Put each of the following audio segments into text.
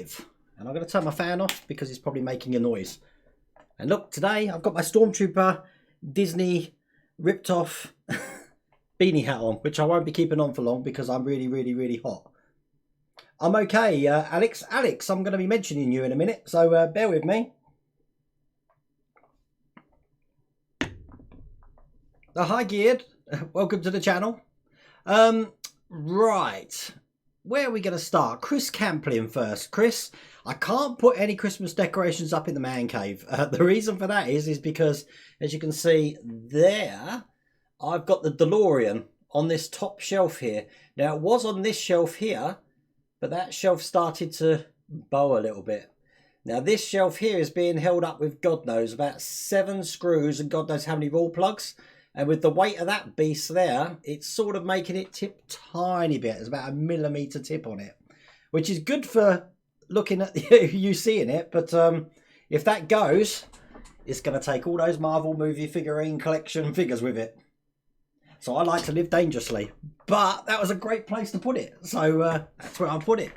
live. And I'm going to turn my fan off because it's probably making a noise. And look, today I've got my Stormtrooper Disney ripped off beanie hat on, which I won't be keeping on for long because I'm really, really, really hot. I'm okay, Alex. Alex, I'm going to be mentioning you in a minute, so bear with me. Hi, Geared. Welcome to the channel. Right. Where are we going to start? Chris Camplin first. Chris, I can't put any Christmas decorations up in the man cave. The reason for that is because, as you can see there, I've got the DeLorean on this top shelf here. Now, it was on this shelf here, but that shelf started to bow a little bit. Now, this shelf here is being held up with, God knows, about 7 screws and God knows how many wall plugs. And with the weight of that beast there, it's sort of making it tip tiny bit. There's about a millimetre tip on it, which is good for looking at you seeing it. But if that goes, it's going to take all those Marvel movie figurine collection figures with it. So I like to live dangerously. But that was a great place to put it. So that's where I'll put it.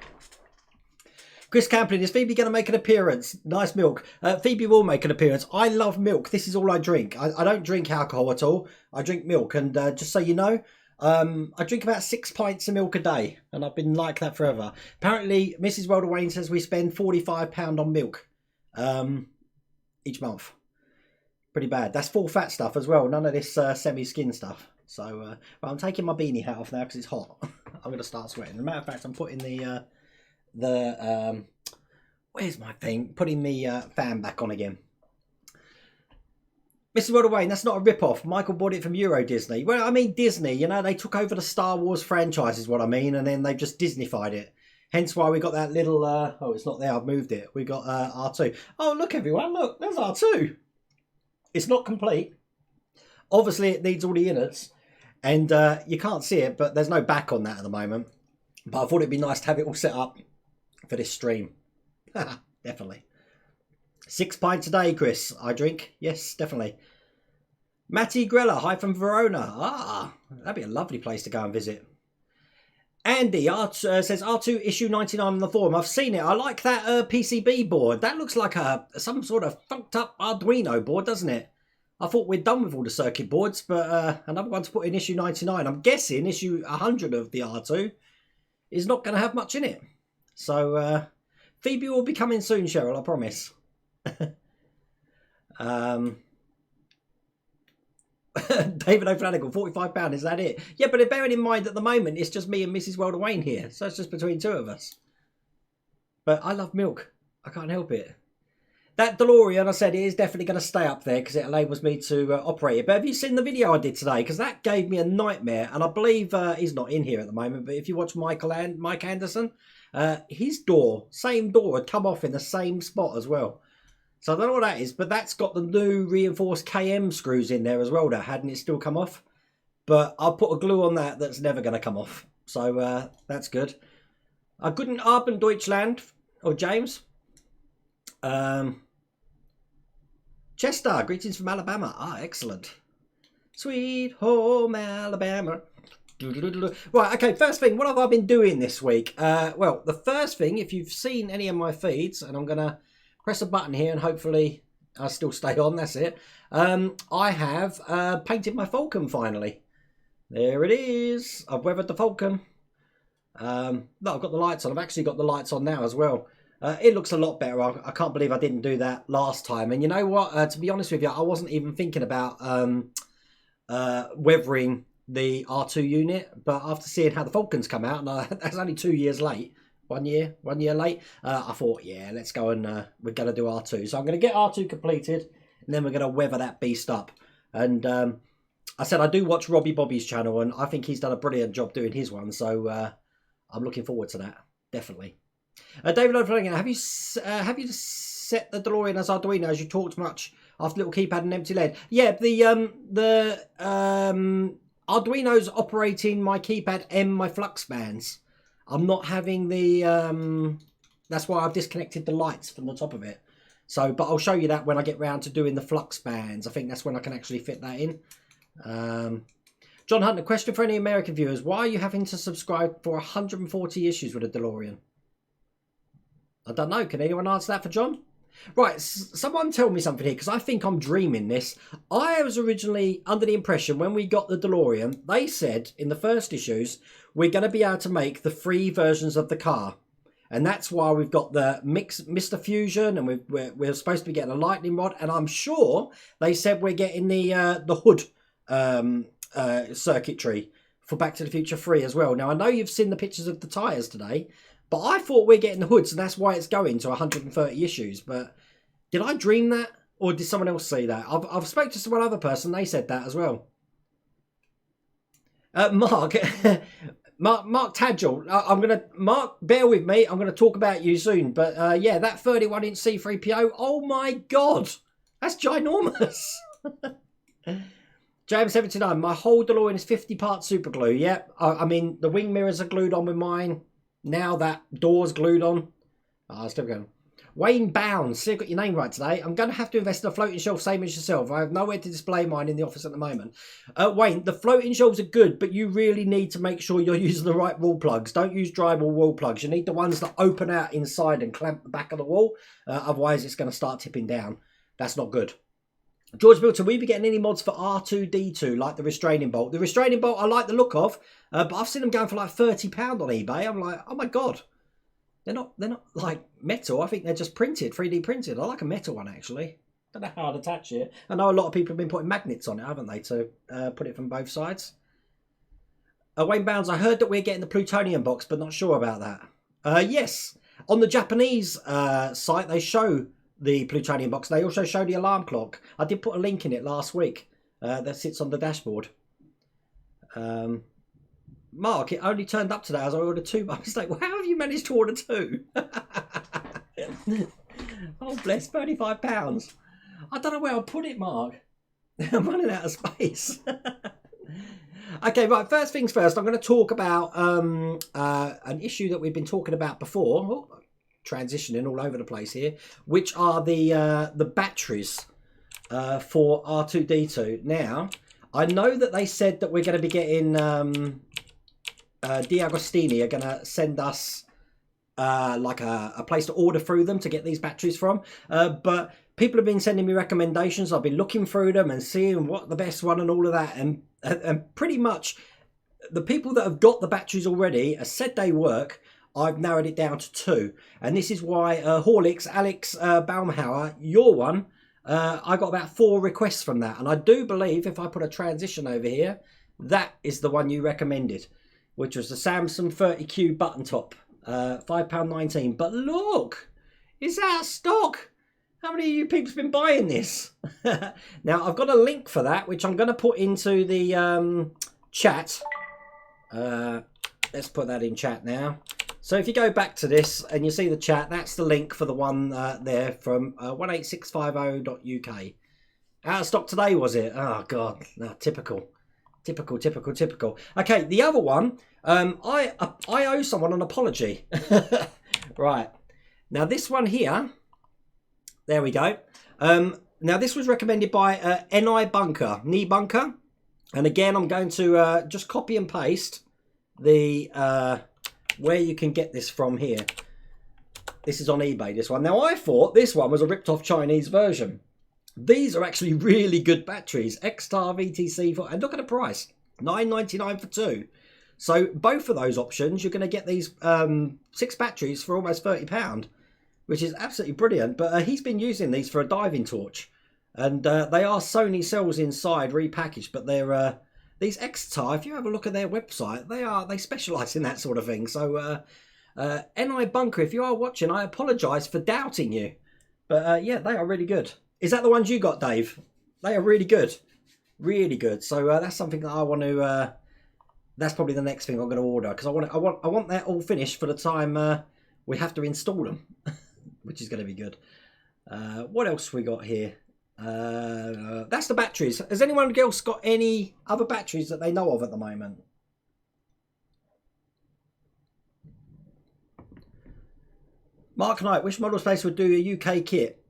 Chris Camplin, is Phoebe going to make an appearance? Nice milk. Phoebe will make an appearance. I love milk. This is all I drink. I don't drink alcohol at all. I drink milk. And just so you know, I drink about 6 pints of milk a day. And I've been like that forever. Apparently, Mrs. Welder Wayne says we spend £45 on milk each month. Pretty bad. That's full fat stuff as well. None of this semi-skin stuff. So but I'm taking my beanie hat off now because it's hot. I'm going to start sweating. As a matter of fact, I'm putting where's my thing? Putting the fan back on again. Mrs. Welder Wayne, that's not a rip-off. Michael bought it from Euro Disney. Well, I mean Disney, you know, they took over the Star Wars franchise is what I mean, and then they just Disneyfied it. Hence why we got that little, oh, it's not there, I've moved it. We got R2. Oh, look everyone, look, there's R2. It's not complete. Obviously it needs all the innards, and you can't see it, but there's no back on that at the moment. But I thought it'd be nice to have it all set up for this stream. Definitely. 6 pints a day, Chris. I drink. Yes, definitely. Matty Grella, hi from Verona. Ah, that'd be a lovely place to go and visit. Andy says R2 issue 99 on the forum. I've seen it. I like that PCB board. That looks like some sort of funked up Arduino board, doesn't it? I thought we're done with all the circuit boards, but another one to put in issue 99. I'm guessing issue 100 of the R2 is not going to have much in it. So, Phoebe will be coming soon, Cheryl, I promise. David O'Flanagan, £45, is that it? Yeah, but bearing in mind at the moment, it's just me and Mrs. Welder Wayne here. So it's just between 2 of us. But I love milk. I can't help it. That DeLorean, I said, it is definitely going to stay up there because it enables me to operate it. But have you seen the video I did today? Because that gave me a nightmare. And I believe he's not in here at the moment. But if you watch Mike Anderson, his door, same door, had come off in the same spot as well. So I don't know what that is, but that's got the new reinforced KM screws in there as well that hadn't it still come off. But I'll put a glue on that that's never going to come off. So that's good. Guten Abend, Deutschland. Or James. Chester, greetings from Alabama. Ah, excellent. Sweet home Alabama. Right, okay, first thing, what have I been doing this week? Well, the first thing, if you've seen any of my feeds, and I'm going to press a button here and hopefully I'll still stay on, that's it. I have painted my Falcon finally. There it is. I've weathered the Falcon. No, I've got the lights on. I've actually got the lights on now as well. It looks a lot better. I can't believe I didn't do that last time. And you know what? To be honest with you, I wasn't even thinking about weathering the R2 unit. But after seeing how the Falcons come out, and that's only 2 years late, 1 year late, I thought, yeah, let's go and we're going to do R2. So I'm going to get R2 completed, and then we're going to weather that beast up. And I said I do watch Robbie Bobby's channel, and I think he's done a brilliant job doing his one. So I'm looking forward to that, definitely. David O'Flanagan, have you set the DeLorean as Arduino as you talked much after little keypad and empty LED? Yeah, the Arduino's operating my keypad and my flux bands. I'm not having the that's why I've disconnected the lights from the top of it. So, but I'll show you that when I get round to doing the flux bands. I think that's when I can actually fit that in. John Hunt, a question for any American viewers: why are you having to subscribe for 140 issues with a DeLorean? I don't know. Can anyone answer that for John? Right, someone tell me something here, because I think I'm dreaming this. I was originally under the impression when we got the DeLorean, they said in the first issues, we're going to be able to make the 3 versions of the car. And that's why we've got the Mr. Fusion, and we're supposed to be getting a lightning rod. And I'm sure they said we're getting the hood circuitry for Back to the Future 3 as well. Now, I know you've seen the pictures of the tyres today, but I thought we're getting the hoods, and that's why it's going to 130 issues. But did I dream that, or did someone else see that? I've spoke to one other person, they said that as well. Mark... Mark Tadgel, Mark, bear with me. I'm gonna talk about you soon. But yeah, that 31-inch C3PO. Oh my god, that's ginormous. JM79, my whole DeLorean is 50 parts super glue. Yep, I mean the wing mirrors are glued on with mine. Now that door's glued on. Still going. Wayne Bounds, see, I got your name right today. I'm going to have to invest in a floating shelf, same as yourself. I have nowhere to display mine in the office at the moment. Wayne, the floating shelves are good, but you really need to make sure you're using the right wall plugs. Don't use drywall wall plugs. You need the ones that open out inside and clamp the back of the wall. Otherwise, it's going to start tipping down. That's not good. George Milton, will you be getting any mods for R2-D2, like the restraining bolt? The restraining bolt I like the look of, but I've seen them going for like £30 on eBay. I'm like, oh my God. They're not like metal. I think they're just printed, 3D printed. I like a metal one, actually. Don't know how I'd attach it. I know a lot of people have been putting magnets on it, haven't they, to put it from both sides. Wayne Bounds, I heard that we're getting the plutonium box, but not sure about that. Yes, on the Japanese site, they show the plutonium box. They also show the alarm clock. I did put a link in it last week that sits on the dashboard. Mark, it only turned up today as I ordered 2 by mistake. Well, how have you managed to order 2? Oh, bless, £35. I don't know where I'll put it, Mark. I'm running out of space. Okay, right, first things first, I'm going to talk about an issue that we've been talking about before. Oh, transitioning all over the place here, which are the batteries for R2-D2. Now, I know that they said that we're going to be getting... D'Agostini are going to send us like a place to order through them to get these batteries from. But people have been sending me recommendations. I've been looking through them and seeing what the best one and all of that. And pretty much the people that have got the batteries already have said they work. I've narrowed it down to 2. And this is why Horlicks, Alex Baumhauer, your one, I got about 4 requests from that. And I do believe if I put a transition over here, that is the one you recommended, which was the Samsung 30Q button top, £5.19. But look, it's out of stock. How many of you people have been buying this? Now, I've got a link for that, which I'm going to put into the chat. Let's put that in chat now. So if you go back to this and you see the chat, that's the link for the one there from 18650.uk. Out of stock today, was it? Oh, God, no, typical. Typical. Okay, the other one, I owe someone an apology. Right. Now, this one here, there we go. Now, this was recommended by Ni Bunker, Knee Bunker. And again, I'm going to just copy and paste the where you can get this from here. This is on eBay, this one. Now, I thought this one was a ripped-off Chinese version. These are actually really good batteries. X-Star VTC for, and look at the price, $9.99 for 2. So both of those options, you're going to get these 6 batteries for almost £30, which is absolutely brilliant. But he's been using these for a diving torch, and they are Sony cells inside repackaged. But they're these X-Star. If you have a look at their website, they specialise in that sort of thing. So Ni Bunker, if you are watching, I apologise for doubting you, but yeah, they are really good. Is that the ones you got, Dave? They are really good. Really good. So that's something that I want to... that's probably the next thing I'm going to order. Because I want that all finished for the time we have to install them. Which is going to be good. What else we got here? That's the batteries. Has anyone else got any other batteries that they know of at the moment? Mark Knight, which model space would do a UK kit?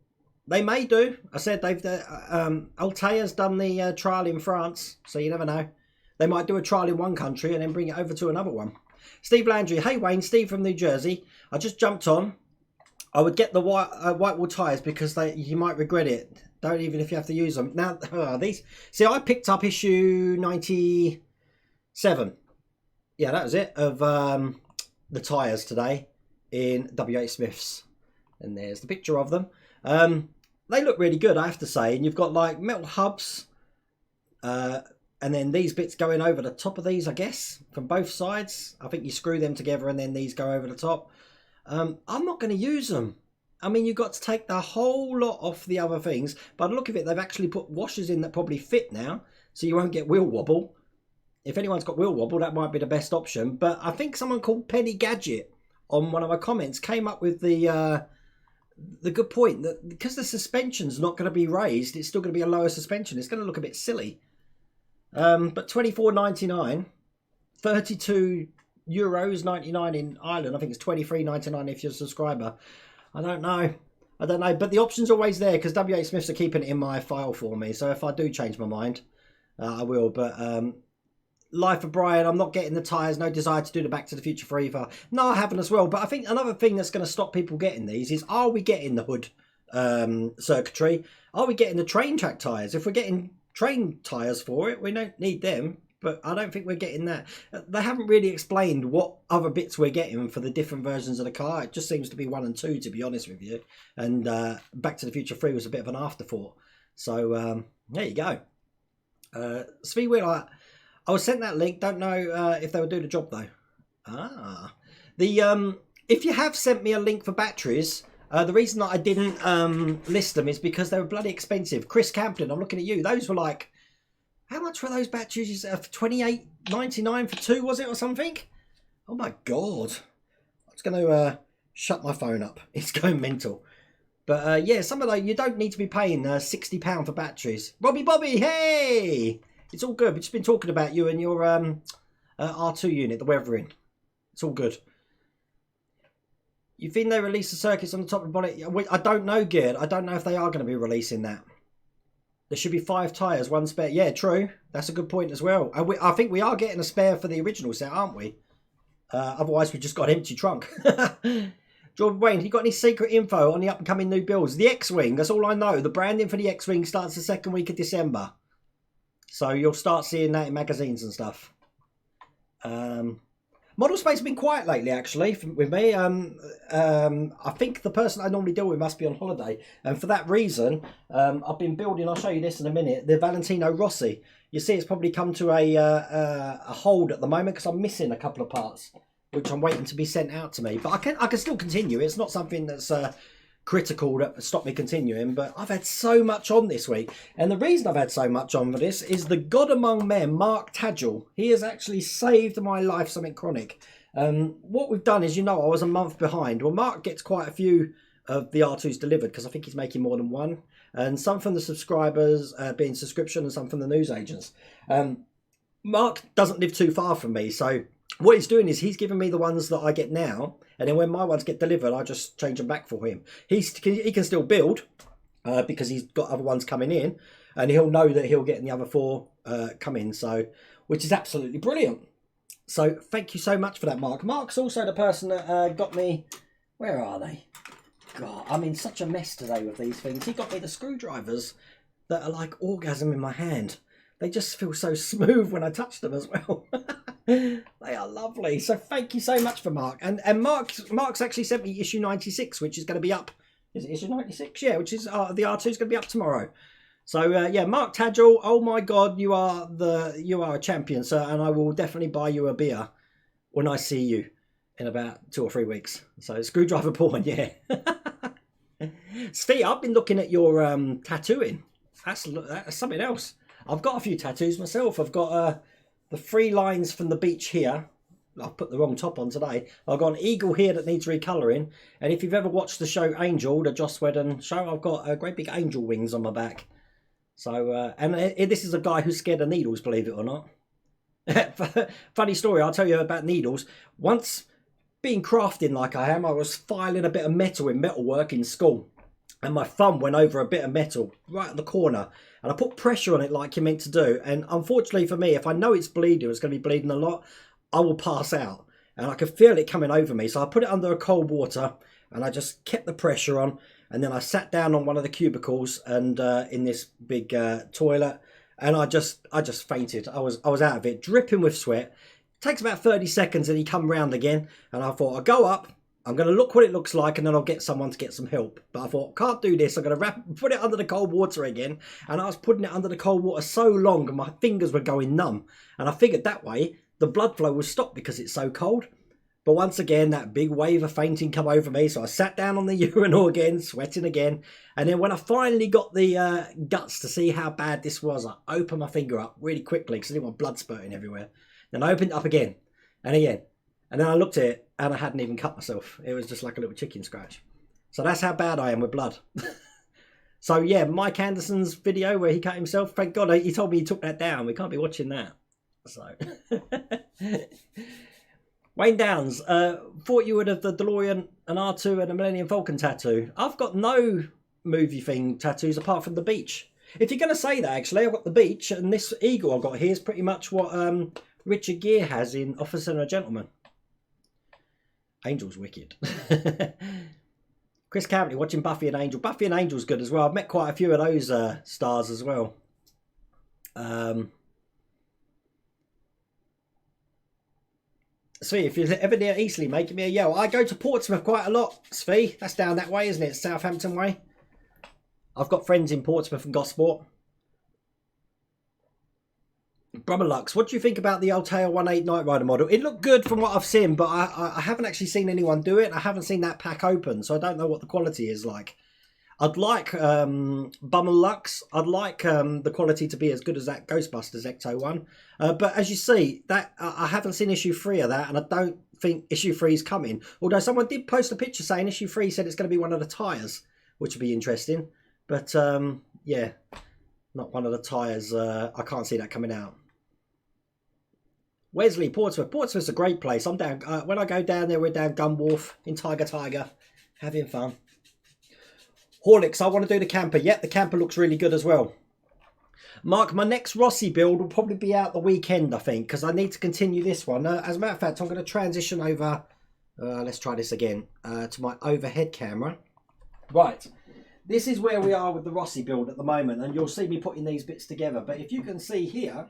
They may do. I said they've Altea's done the trial in France, so you never know. They might do a trial in one country and then bring it over to another one. Steve Landry, hey Wayne, Steve from New Jersey. I just jumped on. I would get the white wall tyres because you might regret it. Don't even if you have to use them. Now, these... See, I picked up issue 97. Yeah, that was it, of the tyres today in W.H. Smith's. And there's the picture of them. They look really good, I have to say. And you've got, like, metal hubs. And then these bits going over the top of these, I guess, from both sides. I think you screw them together and then these go over the top. I'm not going to use them. I mean, you've got to take the whole lot off the other things. By the look of it, they've actually put washers in that probably fit now, so you won't get wheel wobble. If anyone's got wheel wobble, that might be the best option. But I think someone called Penny Gadget on one of my comments came up with the good point that because the suspension's not going to be raised, it's still going to be a lower suspension. It's going to look a bit silly. But £24.99, €32.99 in Ireland. I think it's £23.99 if you're a subscriber. I don't know, but the option's always there because W.H. Smiths are keeping it in my file for me. So if I do change my mind, I will. But Life of Brian, I'm not getting the tyres. No desire to do the Back to the Future for either. No, I haven't as well. But I think another thing that's going to stop people getting these is, are we getting the hood circuitry? Are we getting the train track tyres? If we're getting train tyres for it, we don't need them. But I don't think we're getting that. They haven't really explained what other bits we're getting for the different versions of the car. It just seems to be 1 and 2, to be honest with you. And Back to the Future 3 was a bit of an afterthought. So there you go. Speed Wheel, I was sent that link. Don't know if they would do the job though. If you have sent me a link for batteries, the reason that I didn't list them is because they were bloody expensive. Chris Camplin, I'm looking at you. Those were like, how much were those batteries? $28.99 for 2, was it, or something? Oh my god! I was going to shut my phone up. It's going mental. But yeah, some of those you don't need to be paying £60 for batteries. Robbie Bobby, hey! It's all good. We've just been talking about you and your R2 unit, the weathering. It's all good. You think they release the circuits on the top of the bonnet? I don't know, Gerd. I don't know if they are going to be releasing that. There should be 5 tyres, 1 spare. Yeah, true. That's a good point as well. I think we are getting a spare for the original set, aren't we? Otherwise, we've just got an empty trunk. Jordan Wayne, you got any secret info on the up-and-coming new builds? The X-Wing, that's all I know. The branding for the X-Wing starts the 2nd week of December. So you'll start seeing that in magazines and stuff. Model space has been quiet lately, actually, with me. I think the person I normally deal with must be on holiday. And for that reason, I've been building, I'll show you this in a minute, the Valentino Rossi. You see it's probably come to a hold at the moment because I'm missing a couple of parts, which I'm waiting to be sent out to me. But I can still continue. It's not something that's critical that stopped me continuing, but I've had so much on this week. And the reason I've had so much on for this is the God among men, Mark Tadgell. He has actually saved my life, something chronic. What we've done is, I was a month behind. Well, Mark gets quite a few of the R2s delivered because I think he's making more than one. And some from the subscribers being subscription and some from the newsagents. Mark doesn't live too far from me, so what he's doing is he's giving me the ones that I get now, and then when my ones get delivered, I just change them back for him. He can still build because he's got other ones coming in, and he'll know that he'll get the other 4 come in, so which is absolutely brilliant. So thank you so much for that, Mark. Mark's also the person that got me. Where are they? God, I'm in such a mess today with these things. He got me the screwdrivers that are like orgasm in my hand. They just feel so smooth when I touch them as well. They are lovely. So thank you so much for Mark. And Mark's actually sent me issue 96, which is going to be up. Is it issue 96? Yeah, which is the R2 is going to be up tomorrow. So yeah, Mark Tadgell, oh my God, you are a champion, sir, and I will definitely buy you a beer when I see you in about 2 or 3 weeks. So screwdriver porn, yeah. Steve, I've been looking at your tattooing. That's something else. I've got a few tattoos myself. I've got the 3 lines from the beach here. I've put the wrong top on today. I've got an eagle here that needs recolouring. And if you've ever watched the show Angel, the Joss Whedon show, I've got great big angel wings on my back. So, and this is a guy who's scared of needles, believe it or not. Funny story, I'll tell you about needles. Once, being crafting like I am, I was filing a bit of metal in metalwork in school. And my thumb went over a bit of metal right at the corner. And I put pressure on it like you're meant to do. And unfortunately for me, if I know it's bleeding, it's going to be bleeding a lot, I will pass out. And I can feel it coming over me. So I put it under a cold water. and I just kept the pressure on, and then I sat down on one of the cubicles and in this big toilet, and I just fainted. I was out of it, dripping with sweat. It takes about 30 seconds and he come round again, and I thought, I'll go up, I'm going to look what it looks like, and then I'll get someone to get some help. But I thought, can't do this. I'm going to put it under the cold water again. And I was putting it under the cold water so long, and my fingers were going numb. And I figured that way, the blood flow would stop because it's so cold. But once again, that big wave of fainting come over me. So I sat down on the urinal again, sweating again. And then when I finally got the guts to see how bad this was, I opened my finger up really quickly because I didn't want blood spurting everywhere. Then I opened it up again and again. And then I looked at it and I hadn't even cut myself. It was just like a little chicken scratch. So that's how bad I am with blood. So yeah, Mike Anderson's video where he cut himself, thank God he told me he took that down. We can't be watching that. So Wayne Downs, thought you would have the DeLorean, an R2 and a Millennium Falcon tattoo. I've got no movie thing tattoos apart from the beach. If you're going to say that, actually, I've got the beach, and this eagle I've got here is pretty much what Richard Gere has in Officer and a Gentleman. Angel's wicked. Chris Cavity watching Buffy and Angel. Buffy and Angel's good as well. I've met quite a few of those stars as well. Svi, if you're ever near Eastleigh, make me a yell. I go to Portsmouth quite a lot, Svi. That's down that way, isn't it? Southampton way. I've got friends in Portsmouth and Gosport. Brummerlux, what do you think about the Altair 1.8 Night Rider model? It looked good from what I've seen, but I haven't actually seen anyone do it. I haven't seen that pack open, so I don't know what the quality is like. I'd like Brummerlux. I'd like the quality to be as good as that Ghostbusters Ecto one. But as you see, that I haven't seen issue 3 of that, and I don't think issue 3 is coming. Although someone did post a picture saying issue 3 said it's going to be one of the tyres, which would be interesting. But yeah, not one of the tyres. I can't see that coming out. Wesley, Portsmouth. Portsmouth's a great place. I'm down. When I go down there, we're down Gun Wharf in Tiger, having fun. Horlicks, I want to do the camper. Yep, the camper looks really good as well. Mark, my next Rossi build will probably be out the weekend, I think, because I need to continue this one. As a matter of fact, I'm going to transition over. Let's try this again to my overhead camera. Right, this is where we are with the Rossi build at the moment, and you'll see me putting these bits together. But if you can see here,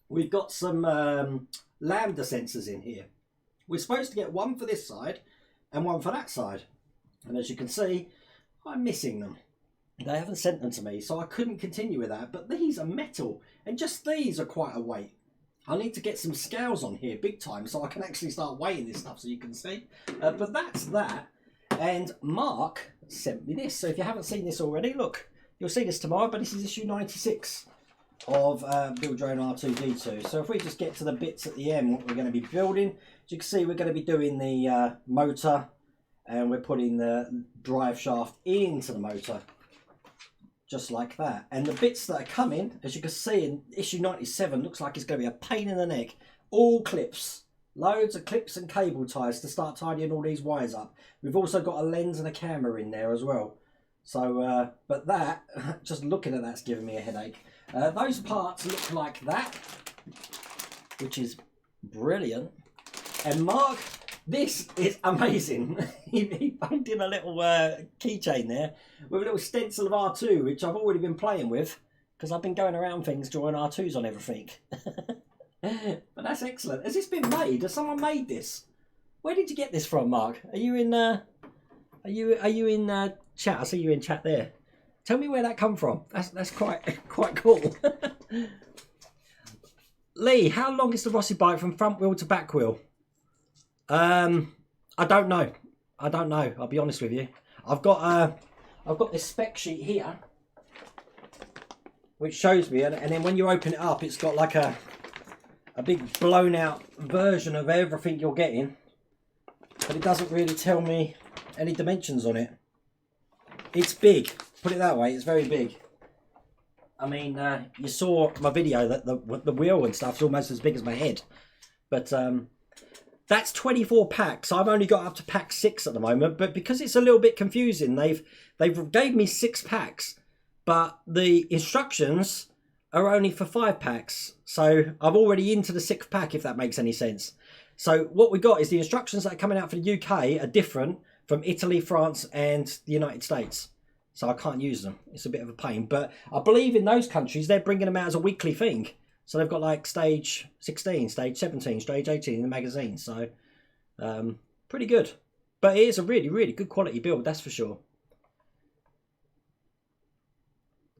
we've got some lambda sensors in here. We're supposed to get one for this side and one for that side. And as you can see, I'm missing them. They haven't sent them to me, so I couldn't continue with that. But these are metal, and just these are quite a weight. I need to get some scales on here big time so I can actually start weighing this stuff so you can see. But that's that. And Mark sent me this. So if you haven't seen this already, look, you'll see this tomorrow, but this is issue 96 of Build Your Own R2-D2. So if we just get to the bits at the end, what we're going to be building, as you can see, we're going to be doing the motor, and we're putting the drive shaft into the motor, just like that. And the bits that are coming, as you can see in issue 97, looks like it's going to be a pain in the neck. All clips, loads of clips and cable ties to start tidying all these wires up. We've also got a lens and a camera in there as well. So, but that, just looking at that's giving me a headache. Those parts look like that, which is brilliant. And Mark, this is amazing. he pumped in a little keychain there with a little stencil of R2, which I've already been playing with because I've been going around things drawing R2s on everything. But that's excellent. Has this been made? Has someone made this? Where did you get this from, Mark? Are you in? Are you in chat? I see you in chat there. Tell me where that come from. That's quite cool. Lee, how long is the Rossi bike from front wheel to back wheel? I don't know. I'll be honest with you. I've got this spec sheet here, which shows me, and then when you open it up, it's got like a big blown out version of everything you're getting, but it doesn't really tell me any dimensions on it. It's big. Put it that way. It's very big. I mean, you saw my video that the wheel and stuff's almost as big as my head, but that's 24 packs. I've only got up to pack 6 at the moment, but because it's a little bit confusing, they've gave me 6 packs, but the instructions are only for 5 packs. So I'm already into the 6th pack, if that makes any sense. So what we got is the instructions that are coming out for the UK are different from Italy, France, and the United States. So I can't use them. It's a bit of a pain. But I believe in those countries, they're bringing them out as a weekly thing. So they've got like stage 16, stage 17, stage 18 in the magazine. So pretty good. But it is a really, really good quality build, that's for sure.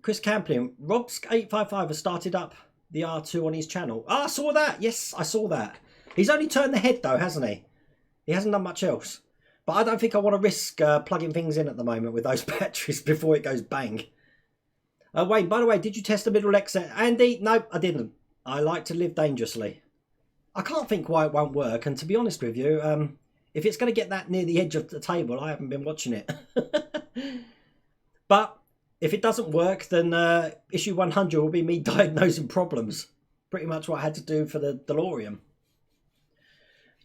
Chris Camplin, Rob's855 has started up the R2 on his channel. Ah, I saw that. Yes, I saw that. He's only turned the head though, hasn't he? He hasn't done much else. But I don't think I want to risk plugging things in at the moment with those batteries before it goes bang. Wayne, by the way, did you test the middle X? Andy, no, I didn't. I like to live dangerously. I can't think why it won't work. And to be honest with you, if it's going to get that near the edge of the table, I haven't been watching it. But if it doesn't work, then issue 100 will be me diagnosing problems. Pretty much what I had to do for the DeLorean.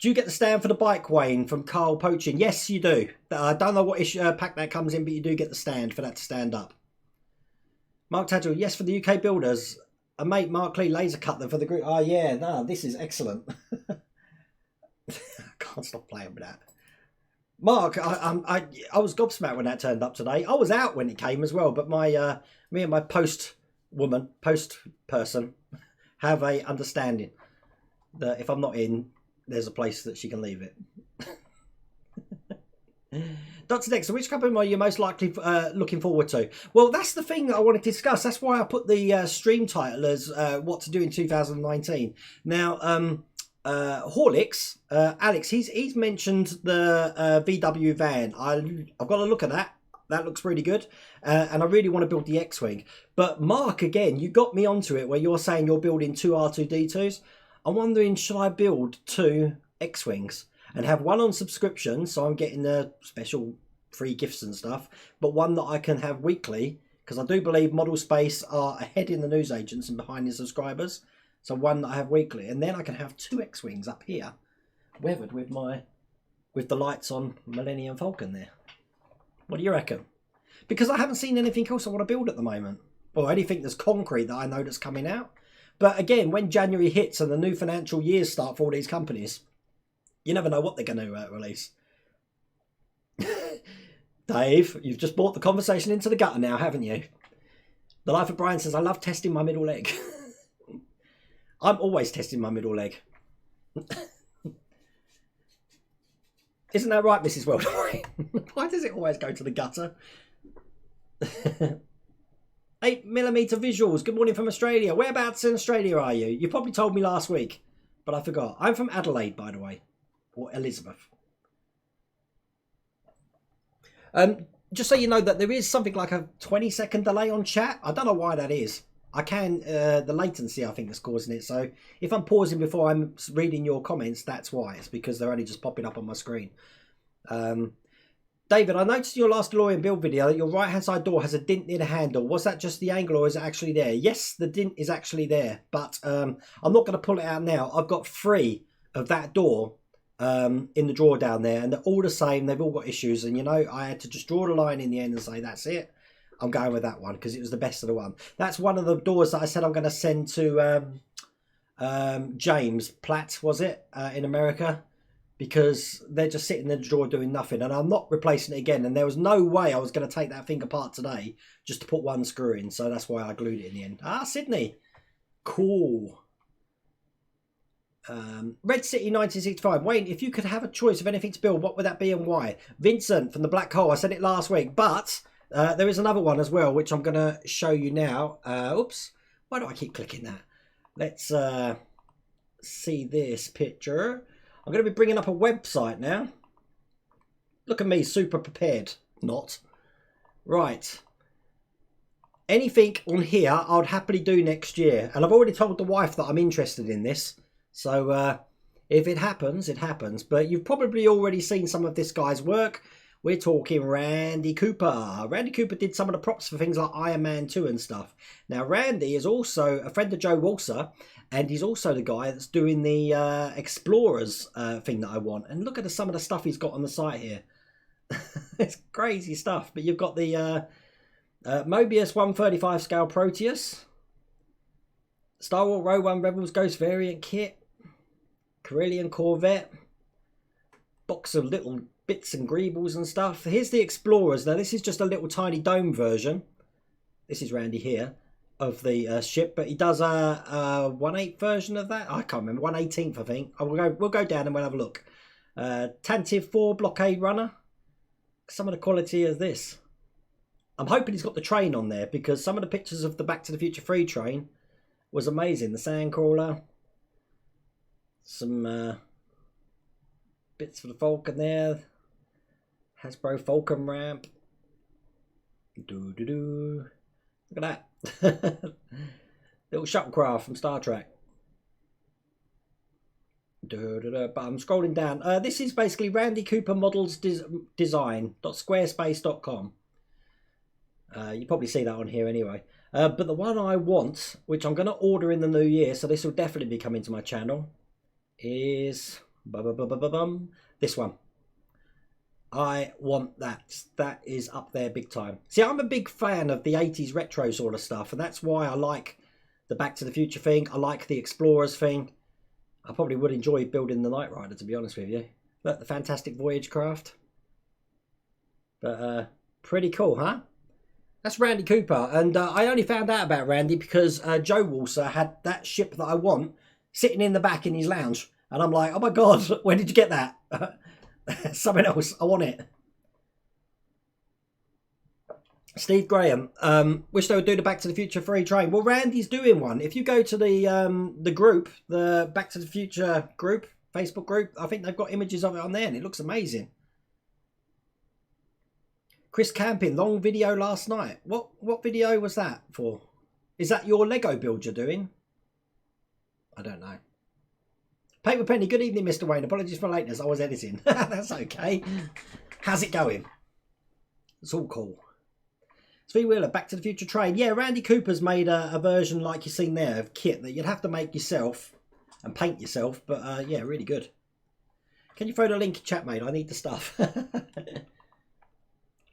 Do you get the stand for the bike, Wayne, from Carl Poaching? Yes, you do. I don't know what pack that comes in, but you do get the stand for that to stand up. Mark Tadgell, yes, for the UK builders. A mate, Mark Lee, laser cut them for the group. Oh, yeah, no, this is excellent. I can't stop playing with that. Mark, I was gobsmacked when that turned up today. I was out when it came as well, but my me and my post person, have a understanding that if I'm not in, there's a place that she can leave it. Dr. Dexter, which company are you most likely looking forward to? Well, that's the thing that I want to discuss. That's why I put the stream title as what to do in 2019. Now, Horlicks, Alex, he's mentioned the VW van. I've got to look at that. That looks really good. And I really want to build the X-Wing. But Mark, again, you got me onto it where you're saying you're building 2 R2-D2s. I'm wondering, should I build 2 X-Wings and have one on subscription, so I'm getting the special free gifts and stuff, but one that I can have weekly, because I do believe Model Space are ahead in the newsagents and behind the subscribers. So one that I have weekly, and then I can have 2 X-Wings up here, weathered with the lights on Millennium Falcon there. What do you reckon? Because I haven't seen anything else I want to build at the moment, or anything that's concrete that I know that's coming out. But again, when January hits and the new financial years start for all these companies, you never know what they're going to release. Dave, you've just brought the conversation into the gutter now, haven't you? The Life of Brian says, I love testing my middle leg. I'm always testing my middle leg. Isn't that right, Mrs. Worldwide? Why does it always go to the gutter? 8mm visuals. Good morning from Australia. Whereabouts in Australia are you? You probably told me last week, but I forgot. I'm from Adelaide, by the way. Or Elizabeth. Just so you know that there is something like a 20-second delay on chat. I don't know why that is. I can, the latency I think is causing it. So if I'm pausing before I'm reading your comments, that's why. It's because they're only just popping up on my screen. David, I noticed in your last DeLorean build video that your right hand side door has a dint near the handle. Was that just the angle or is it actually there? Yes, the dint is actually there, but I'm not going to pull it out now. I've got 3 of that door in the drawer down there, and they're all the same. They've all got issues, and you know, I had to just draw the line in the end and say, that's it. I'm going with that one because it was the best of the one. That's one of the doors that I said I'm going to send to James Platt, was it, in America? Because they're just sitting in the drawer doing nothing, and I'm not replacing it again, and there was no way I was going to take that thing apart today just to put one screw in, so that's why I glued it in the end. Ah, Sydney. Cool. Red City 1965. Wayne, if you could have a choice of anything to build, what would that be and why? Vincent from the Black Hole. I said it last week, but there is another one as well, which I'm going to show you now. Oops. Why do I keep clicking that? Let's see this picture. I'm going to be bringing up a website now. Look at me, super prepared. Not. Right. Anything on here I'd happily do next year. And I've already told the wife that I'm interested in this. So if it happens, it happens. But you've probably already seen some of this guy's work. We're talking Randy Cooper. Randy Cooper did some of the props for things like Iron Man 2 and stuff. Now, Randy is also a friend of Joe Walser, and he's also the guy that's doing the Explorers thing that I want. And look at some of the stuff he's got on the site here. It's crazy stuff. But you've got the Mobius 135 scale Proteus, Star Wars Row 1 Rebels Ghost variant kit, Carillion Corvette, box of little bits and greebles and stuff. Here's the Explorers. Now this is just a little tiny dome version. This is Randy here of the ship, but he does a 1/8 version of that. I can't remember, 1/18 I think. We'll go down and we'll have a look. Tantive 4 blockade runner. Some of the quality of this. I'm hoping he's got the train on there, because some of the pictures of the Back to the Future 3 train was amazing. The Sandcrawler. Some bits for the Falcon there. Hasbro Falcon ramp. Look at that. Little shuttlecraft from Star Trek. But I'm scrolling down. This is basically Randy Cooper Models Design.squarespace.com. You probably see that on here anyway. But the one I want, which I'm going to order in the new year, so this will definitely be coming to my channel, is this one. I want that. That is up there big time. See, I'm a big fan of the 80s retro sort of stuff, and that's why I like the Back to the Future thing. I like the Explorers thing. I probably would enjoy building the Knight Rider, to be honest with you. Look, the Fantastic Voyage craft. But pretty cool, huh? That's Randy Cooper, and I only found out about Randy because Joe Walser had that ship that I want sitting in the back in his lounge, and I'm like, oh my god, where did you get that? Something else, I want it. Steve Graham, wish they would do the Back to the Future 3 train. Well, Randy's doing one. If you go to the group, the Back to the Future group, Facebook group, I think they've got images of it on there, and it looks amazing. Chris Camping, long video last night. What video was that for? Is that your Lego build you're doing? I don't know. Paper Penny, good evening, Mr. Wayne. Apologies for lateness. I was editing. That's okay. How's it going? It's all cool. Three Wheeler, Back to the Future train. Yeah, Randy Cooper's made a version like you've seen there of kit that you'd have to make yourself and paint yourself. But yeah, really good. Can you throw the link in chat, mate? I need the stuff.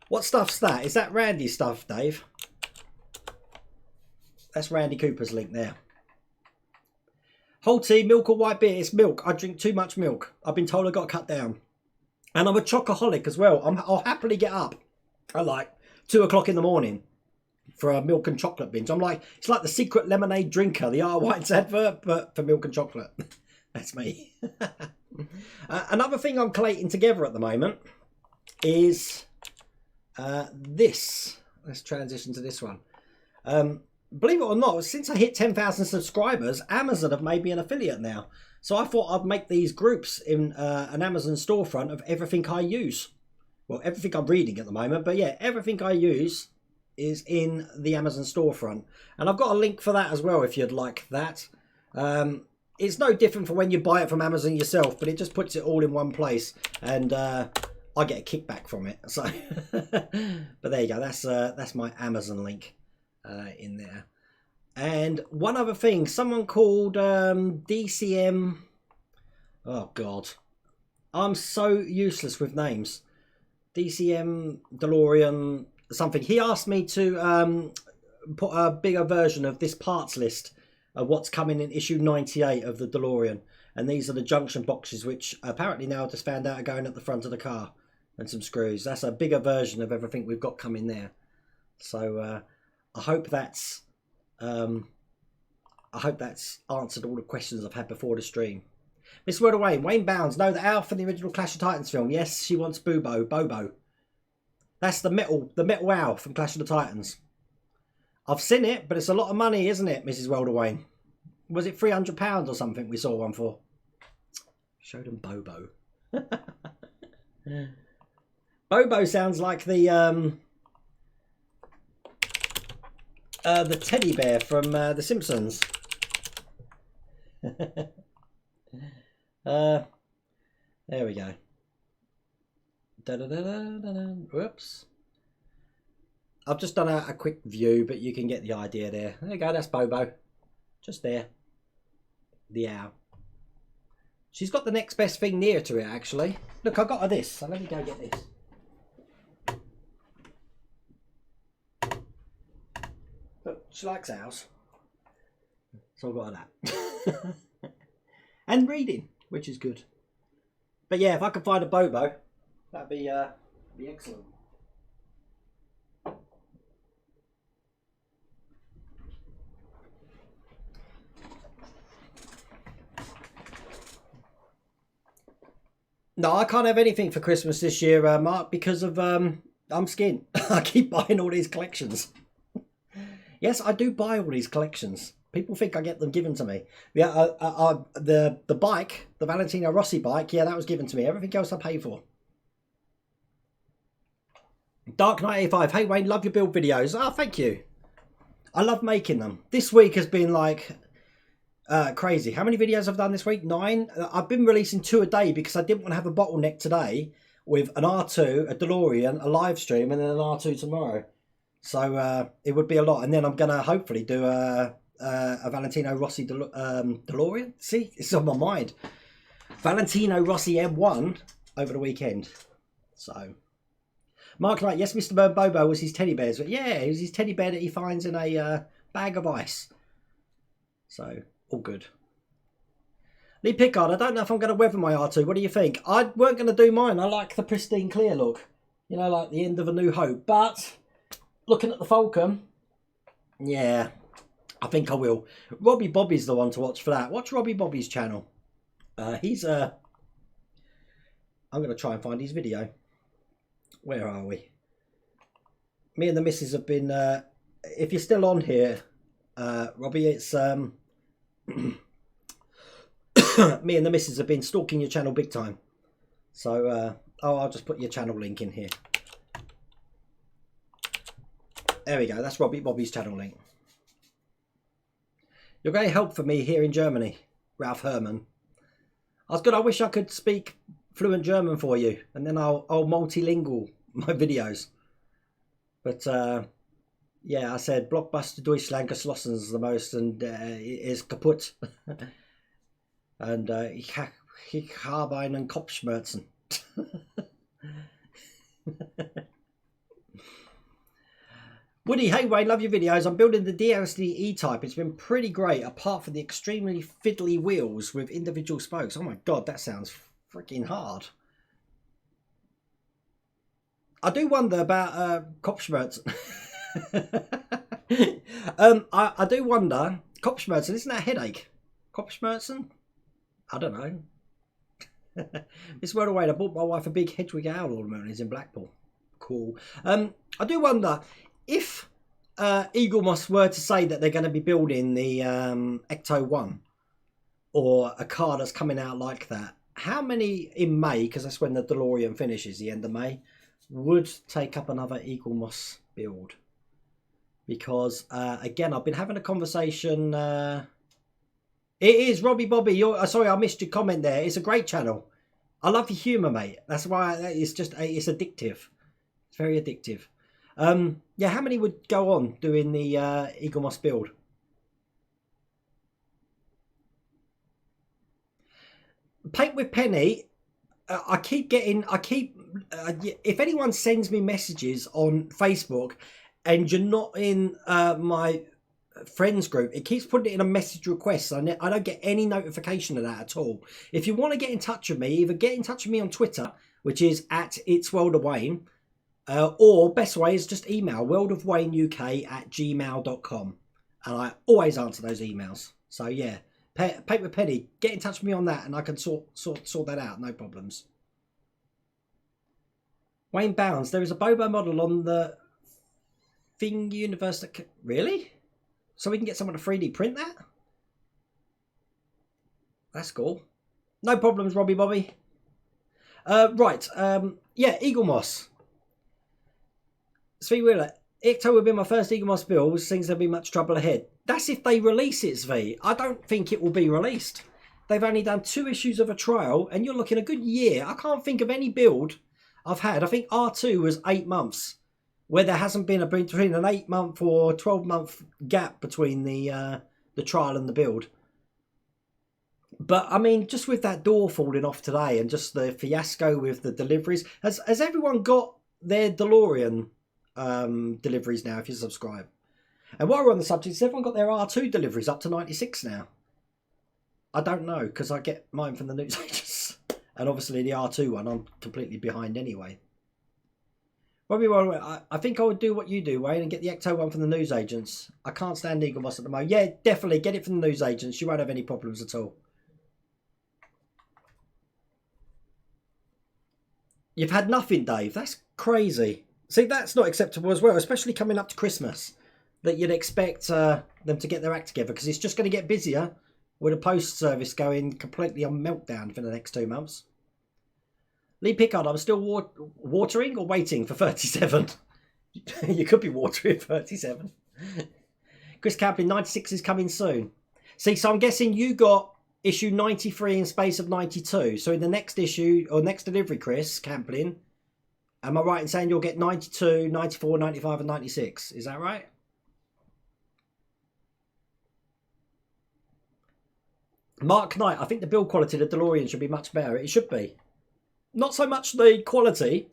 What stuff's that? Is that Randy's stuff, Dave? That's Randy Cooper's link there. Whole tea, milk or white beer? It's milk. I drink too much milk. I've been told I got to cut down. And I'm a chocoholic as well. I'll happily get up at like 2 o'clock in the morning for a milk and chocolate binge. I'm like, it's like the secret lemonade drinker, the R. White's advert, but for milk and chocolate. That's me. Another thing I'm collating together at the moment is this. Let's transition to this one. Believe it or not, since I hit 10,000 subscribers, Amazon have made me an affiliate now. So I thought I'd make these groups in an Amazon storefront of everything I use. Well, everything I'm reading at the moment, but yeah, everything I use is in the Amazon storefront. And I've got a link for that as well if you'd like that. It's no different from when you buy it from Amazon yourself, but it just puts it all in one place. And I get a kickback from it. So, but there you go. That's my Amazon link in there. And one other thing, someone called DCM. Oh God, I'm so useless with names. DCM DeLorean something. He asked me to put a bigger version of this parts list of what's coming in issue 98 of the DeLorean. And these are the junction boxes, which apparently now I just found out are going at the front of the car, and some screws. That's a bigger version of everything we've got coming there. So I hope that's answered all the questions I've had before the stream. Miss Word Away, Wayne Bounds. No, the owl from the original Clash of Titans film. Yes, she wants Bobo. That's the metal owl from Clash of the Titans. I've seen it, but it's a lot of money, isn't it, Mrs. Welderwayne? Was it £300 or something we saw one for? Showed them Bobo. Bobo sounds like the teddy bear from The Simpsons. There we go. Whoops. I've just done a quick view, but you can get the idea there. There you go, that's Bobo. Just there. The owl. She's got the next best thing near to it, actually. Look, I got her this, so let me go get this. Look, she likes owls. So I've got her that. And reading, which is good. But yeah, if I can find a Bobo, That'd be excellent. No, I can't have anything for Christmas this year, Mark, because of I'm skint. I keep buying all these collections. Yes, I do buy all these collections. People think I get them given to me. Yeah, the bike, the Valentino Rossi bike, yeah, that was given to me. Everything else I pay for. Dark Knight 85. Hey Wayne, love your build videos. Oh, thank you. I love making them. This week has been like crazy. How many videos I've done this week? 9. I've been releasing 2 a day because I didn't want to have a bottleneck today with an R2, a DeLorean, a live stream, and then an R2 tomorrow. So it would be a lot. And then I'm going to hopefully do a Valentino Rossi DeLorean. See, it's on my mind. Valentino Rossi M1 over the weekend. So, Mark Knight, yes, Mr. Bird Bobo was his teddy bears. But yeah, it was his teddy bear that he finds in a bag of ice. So, all good. Lee Pickard, I don't know if I'm going to weather my R2. What do you think? I weren't going to do mine. I like the pristine clear look. You know, like the end of A New Hope. But, looking at the Falcon, yeah, I think I will. Robbie Bobby's the one to watch for that. Watch Robbie Bobby's channel. He's I'm going to try and find his video. Where are we? Me and the missus have been, if you're still on here, Robbie, it's, me and the missus have been stalking your channel big time. So, I'll just put your channel link in here. There we go. That's Robbie Bobby's channel link. You're great help for me here in Germany, Ralph Herman. I was good. I wish I could speak fluent German for you, and then I'll multilingual my videos. But yeah, I said Blockbuster Deutschland geschlossen is the most, and is kaputt. And ich habe einen Kopfschmerzen. Woody, hey Wayne, love your videos. I'm building the DLSD E-Type. It's been pretty great, apart from the extremely fiddly wheels with individual spokes. Oh my god, that sounds freaking hard. I do wonder about Kopfschmerzen. I do wonder, Kopfschmerzen, isn't that a headache? Kopfschmerzen? I don't know. This word away, I bought my wife a big Hedwig owl ornament. It's in Blackpool. Cool. I do wonder if Eagle Moss were to say that they're going to be building the Ecto 1 or a car that's coming out like that, how many in May, because that's when the DeLorean finishes, the end of May, would take up another Eagle Moss build? Because, again, I've been having a conversation. It is, Robbie Bobby. Sorry, I missed your comment there. It's a great channel. I love your humour, mate. That's why it's just, it's addictive. It's very addictive. Yeah, how many would go on doing the Eagle Moss build? Paint with Penny. If anyone sends me messages on Facebook and you're not in my friends group, it keeps putting it in a message request. I don't get any notification of that at all. If you want to get in touch with me, either get in touch with me on Twitter, which is @itsworldofwayne, or best way is just email worldofwayneuk@gmail.com, and I always answer those emails. So yeah, Paint with Penny, get in touch with me on that and I can sort that out, no problems. Wayne Bounds, there is a Bobo model on the Thing Universe that really? So we can get someone to 3D print that? That's cool. No problems, Robbie Bobby. Right, yeah, Eagle Moss. Svi Wheeler, Icto will be my first Eagle Moss build, which seems there'll be much trouble ahead. That's if they release it, Svi. I don't think it will be released. They've only done 2 issues of a trial, and you're looking a good year. I can't think of any build I've had. I think R2 was 8 months, where there hasn't been between an 8-month or 12-month gap between the trial and the build. But, I mean, just with that door falling off today and just the fiasco with the deliveries, has everyone got their DeLorean deliveries now, if you subscribe? And while we're on the subject, has everyone got their R2 deliveries up to 96 now? I don't know, because I get mine from the newsagents. And obviously the R2 one, I'm completely behind anyway. I think I would do what you do, Wayne, and get the Ecto one from the newsagents. I can't stand Eagle Moss at the moment. Yeah, definitely get it from the newsagents. You won't have any problems at all. You've had nothing, Dave. That's crazy. See, that's not acceptable as well, especially coming up to Christmas. That you'd expect them to get their act together, because it's just going to get busier with a post service going completely on meltdown for the next 2 months. Lee Pickard, I'm still watering or waiting for 37. You could be watering 37. Chris Camplin, 96 is coming soon. See, so I'm guessing you got issue 93 in space of 92. So in the next issue, or next delivery, Chris Camplin, am I right in saying you'll get 92, 94, 95 and 96? Is that right? Mark Knight, I think the build quality of the DeLorean should be much better. It should be. Not so much the quality,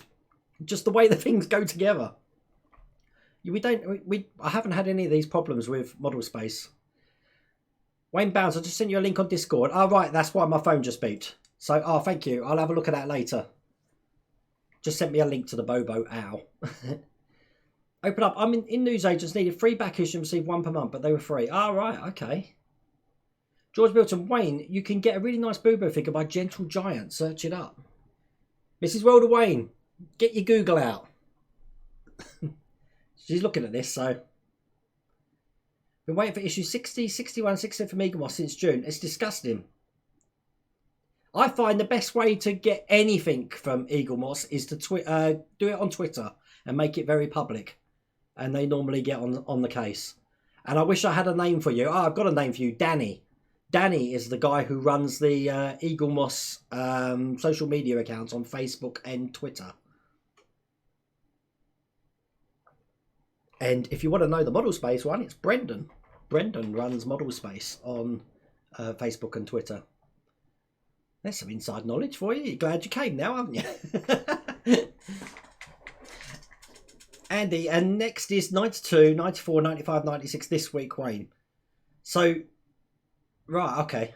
just the way the things go together. I haven't had any of these problems with model space. Wayne Bounds, I just sent you a link on Discord. Oh, right, that's why my phone just beeped. So, oh, thank you. I'll have a look at that later. Just sent me a link to the Bobo. Ow. Open up. I'm in newsagents. Needed 3 back issues and received 1 per month, but they were free. Oh, right, okay. George Milton, Wayne, you can get a really nice Boobo figure by Gentle Giant. Search it up. Mrs. Wilder Wayne, get your Google out. She's looking at this, so. Been waiting for issue 60, 61, 67 from Eagle Moss since June. It's disgusting. I find the best way to get anything from Eagle Moss is to do it on Twitter and make it very public. And they normally get on the case. And I wish I had a name for you. Oh, I've got a name for you, Danny. Danny is the guy who runs the Eagle Moss social media accounts on Facebook and Twitter. And if you want to know the Model Space one, it's Brendan. Brendan runs Model Space on Facebook and Twitter. There's some inside knowledge for you. You're glad you came now, haven't you? Andy, and next is 92, 94, 95, 96 this week, Wayne. So... Right, okay.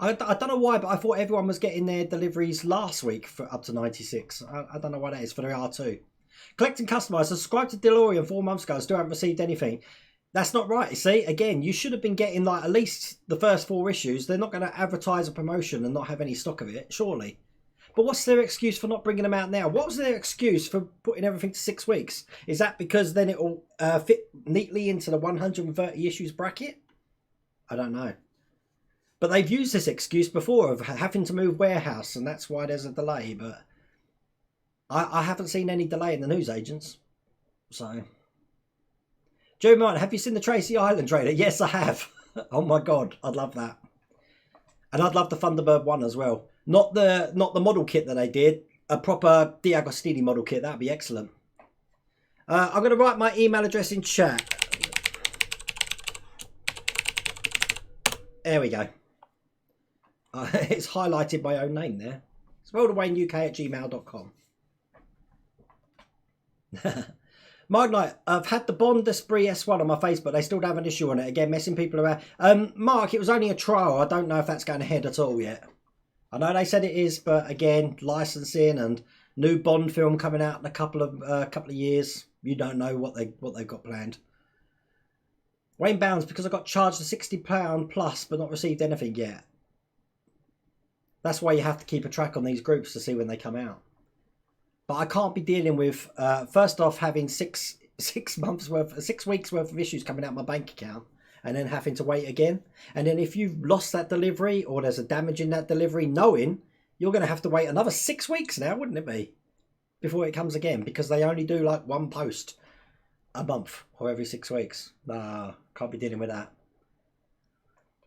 I don't know why, but I thought everyone was getting their deliveries last week for up to 96. I don't know why that is for the R2. Collecting customers. Subscribed to DeLorean 4 months ago. Still haven't received anything. That's not right. You see, again, you should have been getting like at least the first 4 issues. They're not going to advertise a promotion and not have any stock of it, surely. But what's their excuse for not bringing them out now? What was their excuse for putting everything to 6 weeks? Is that because then it will fit neatly into the 130 issues bracket? I don't know. But they've used this excuse before of having to move warehouse, and that's why there's a delay. But I haven't seen any delay in the newsagents. So, Joe Martin, have you seen the Tracy Island trailer? Yes, I have. Oh my God, I'd love that. And I'd love the Thunderbird one as well. Not the model kit that they did. A proper D'Agostini model kit. That'd be excellent. I'm going to write my email address in chat. There we go. It's highlighted my own name there. It's worldofwayneuk@gmail.com. Mark Knight, I've had the Bond Esprit S1 on my Facebook. They still don't have an issue on it. Again, messing people around. Mark, it was only a trial. I don't know if that's going ahead at all yet. I know they said it is, but again, licensing and new Bond film coming out in a couple of years. You don't know what they've got planned. Wayne Bounds, because I got charged a £60 plus but not received anything yet. That's why you have to keep a track on these groups to see when they come out. But I can't be dealing with, first off, having 6 weeks worth of issues coming out my bank account and then having to wait again. And then if you've lost that delivery or there's a damage in that delivery, knowing you're going to have to wait another 6 weeks now, wouldn't it be? Before it comes again, because they only do like 1 post a month or every 6 weeks. Nah, can't be dealing with that.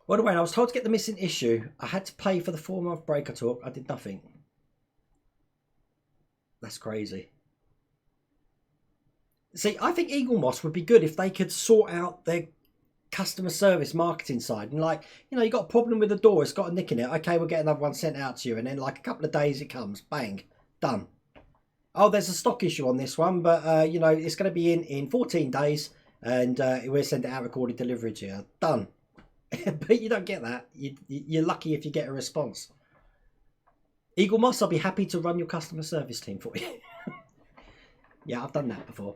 By the way, I was told to get the missing issue. I had to pay for the 4-month break I took. I did nothing. That's crazy. See, I think Eagle Moss would be good if they could sort out their customer service marketing side. And like, you know, you got a problem with the door. It's got a nick in it. Okay, we'll get another one sent out to you. And then like a couple of days it comes. Bang. Done. Oh, there's a stock issue on this one, but, you know, it's going to be in 14 days, and we'll send it out recorded delivery to you. Done. But you don't get that. You're lucky if you get a response. Eagle Moss, I'll be happy to run your customer service team for you. Yeah, I've done that before.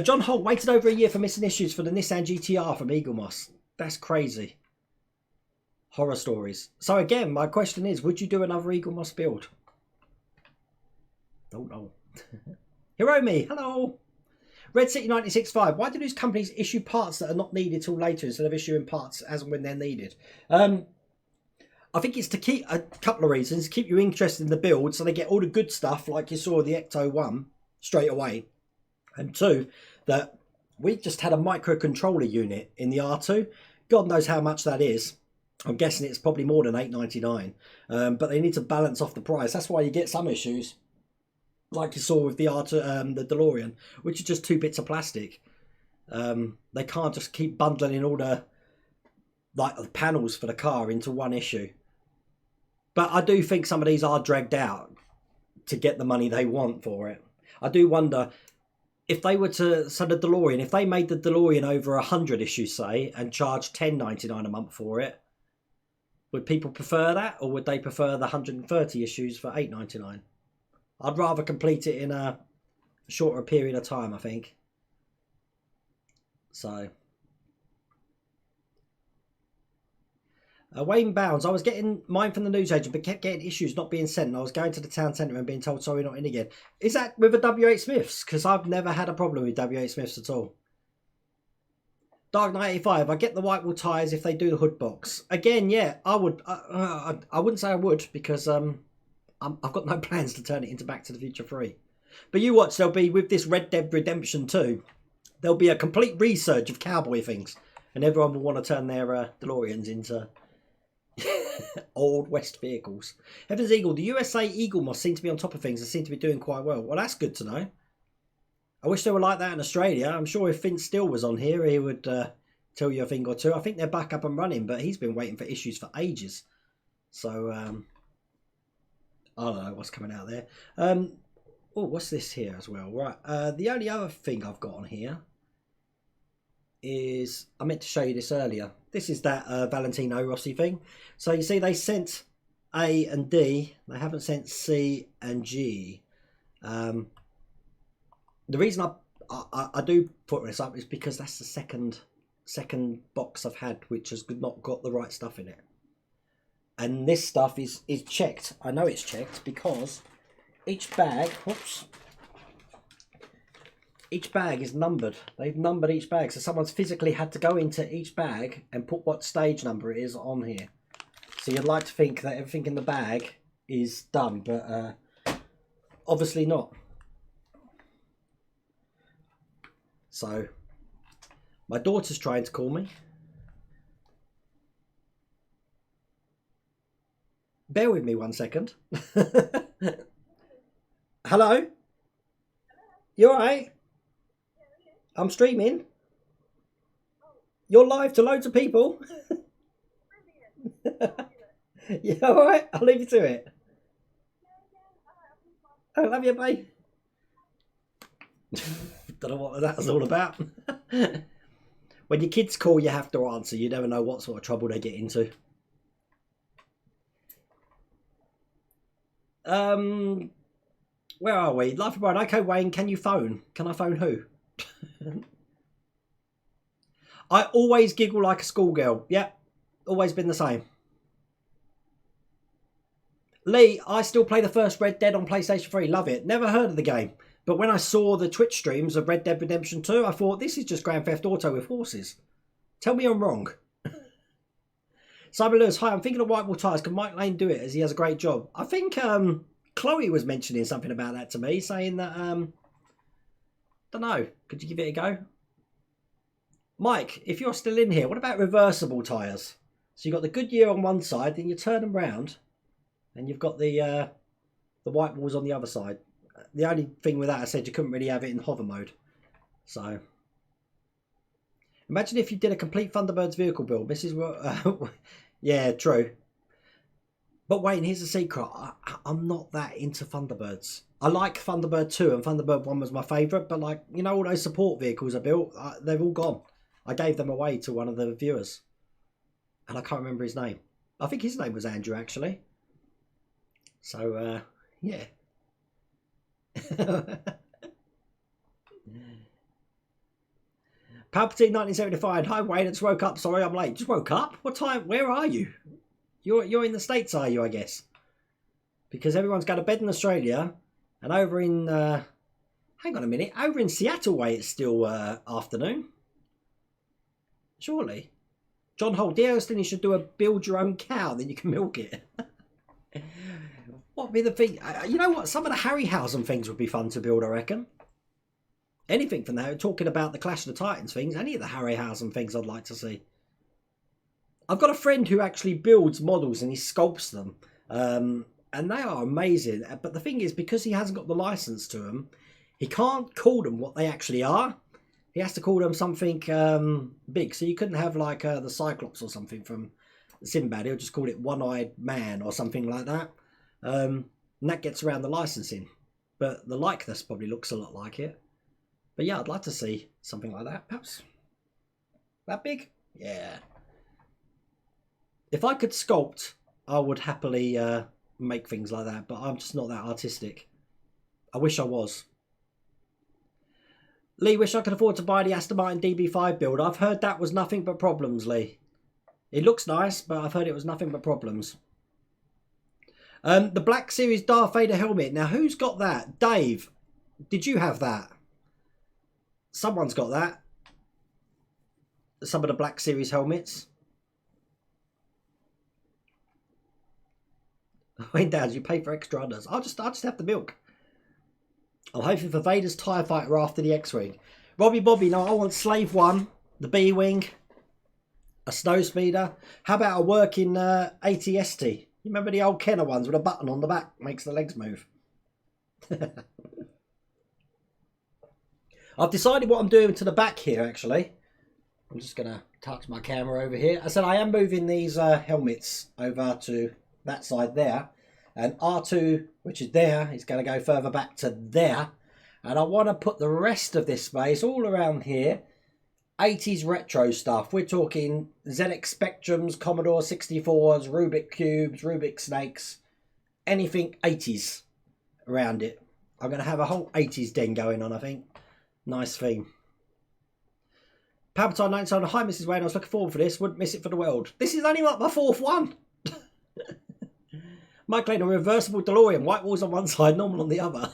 John Holt waited over a year for missing issues for the Nissan GTR from Eagle Moss. That's crazy. Horror stories. So again, my question is, would you do another Eagle Moss build? Don't know. Hiromi, hello. Red City 96.5. Why do these companies issue parts that are not needed till later instead of issuing parts as and when they're needed? I think it's to keep a couple of reasons. Keep you interested in the build so they get all the good stuff like you saw the Ecto 1 straight away. And two, that we just had a microcontroller unit in the R2. God knows how much that is. I'm guessing it's probably more than $8.99. But they need to balance off the price. That's why you get some issues. Like you saw with the R2, the DeLorean, which is just 2 bits of plastic. They can't just keep bundling in all the panels for the car into one issue. But I do think some of these are dragged out to get the money they want for it. I do wonder if they were to, so the DeLorean, if they made the DeLorean over 100 issues, say, and charged $10.99 a month for it, would people prefer that, or would they prefer the 130 issues for $8.99? I'd rather complete it in a shorter period of time, I think. So, Wayne Bounds, I was getting mine from the newsagent, but kept getting issues not being sent. And I was going to the town centre and being told, sorry, not in again. Is that with a W8 Smiths? Because I've never had a problem with W8 Smiths at all. Dark Knight 85, I get the white wall tyres if they do the hood box. Again, yeah, I would. I wouldn't say I would because I've got no plans to turn it into Back to the Future 3. But you watch, there'll be, with this Red Dead Redemption 2, there'll be a complete resurge of cowboy things. And everyone will want to turn their DeLoreans into old West vehicles. Heavens Eagle, the USA Eagle Moss seem to be on top of things and seem to be doing quite well. Well, that's good to know. I wish they were like that in Australia. I'm sure if Vince Steele was on here, he would tell you a thing or two. I think they're back up and running, but he's been waiting for issues for ages. So, I don't know what's coming out there. Oh, what's this here as well? Right. The only other thing I've got on here is, I meant to show you this earlier. This is that Valentino Rossi thing. So you see they sent A and D. They haven't sent C and G. The reason I do put this up is because that's the second box I've had which has not got the right stuff in it. And this stuff is checked. I know it's checked because each bag, whoops, each bag is numbered. They've numbered each bag. So someone's physically had to go into each bag and put what stage number it is on here. So you'd like to think that everything in the bag is done, but obviously not. So my daughter's trying to call me. Bear with me 1 second. Hello? You alright? I'm streaming. You're live to loads of people. Yeah, alright? I'll leave you to it. I love you, babe. Don't know what that was all about. When your kids call, you have to answer. You never know what sort of trouble they get into. Where are we? Life of Brian. Okay, Wayne, can you phone? Can I phone who? I always giggle like a schoolgirl. Yeah, always been the same. Lee, I still play the first Red Dead on PlayStation 3. Love it. Never heard of the game. But when I saw the Twitch streams of Red Dead Redemption 2, I thought, this is just Grand Theft Auto with horses. Tell me I'm wrong. Simon Lewis, hi, I'm thinking of white wall tyres. Can Mike Lane do it as he has a great job? I think Chloe was mentioning something about that to me, saying that, don't know, could you give it a go? Mike, if you're still in here, what about reversible tyres? So you've got the Goodyear on one side, then you turn them round, and you've got the white walls on the other side. The only thing with that, I said you couldn't really have it in hover mode. So, imagine if you did a complete Thunderbirds vehicle build. This is what, yeah, true. But wait, and here's the secret. I'm not that into Thunderbirds. I like Thunderbird 2 and Thunderbird 1 was my favourite. But like, you know, all those support vehicles I built, they've all gone. I gave them away to one of the viewers. And I can't remember his name. I think his name was Andrew, actually. So, yeah. Palpatine 1975. Hi Wayne, I just woke up. Sorry, I'm late. Just woke up? What time? Where are you? You're in the States, are you, I guess? Because everyone's going to bed in Australia. And over in... hang on a minute. Over in Seattle way, it's still afternoon. Surely. John Holt, dear Austin, you should do a build your own cow, then you can milk it. What would be the thing? You know what? Some of the Harryhausen things would be fun to build, I reckon. Anything from that. Talking about the Clash of the Titans things. Any of the Harryhausen things I'd like to see. I've got a friend who actually builds models and he sculpts them. And they are amazing. But the thing is, because he hasn't got the license to them, he can't call them what they actually are. He has to call them something big. So you couldn't have like the Cyclops or something from Sinbad. He'll just call it One-Eyed Man or something like that. And that gets around the licensing. But the likeness probably looks a lot like it. But yeah, I'd like to see something like that. Perhaps that big? Yeah. If I could sculpt, I would happily make things like that. But I'm just not that artistic. I wish I was. Lee, wish I could afford to buy the Aston Martin DB5 build. I've heard that was nothing but problems, Lee. It looks nice, but I've heard it was nothing but problems. The Black Series Darth Vader helmet. Now, who's got that? Dave, did you have that? Someone's got that. Some of the Black Series helmets. Wayne Downs, you pay for extra others. I'll just have the milk. I'm hoping for Vader's TIE Fighter after the X-Wing. Robbie Bobby, no, I want Slave 1, the B-Wing, a Snowspeeder. How about a working ATST? You remember the old Kenner ones with a button on the back? Makes the legs move. I've decided what I'm doing to the back here, actually. I'm just going to touch my camera over here. I said I am moving these helmets over to that side there. And R2, which is there, is going to go further back to there. And I want to put the rest of this space all around here. 80s retro stuff. We're talking ZX Spectrums, Commodore 64s, Rubik Cubes, Rubik Snakes. Anything 80s around it. I'm going to have a whole 80s den going on, I think. Nice theme. Palpatine 97. Hi, Mrs. Wayne. I was looking forward for this. Wouldn't miss it for the world. This is only like my 4th one. Mike Lane, a reversible DeLorean. White walls on one side, normal on the other.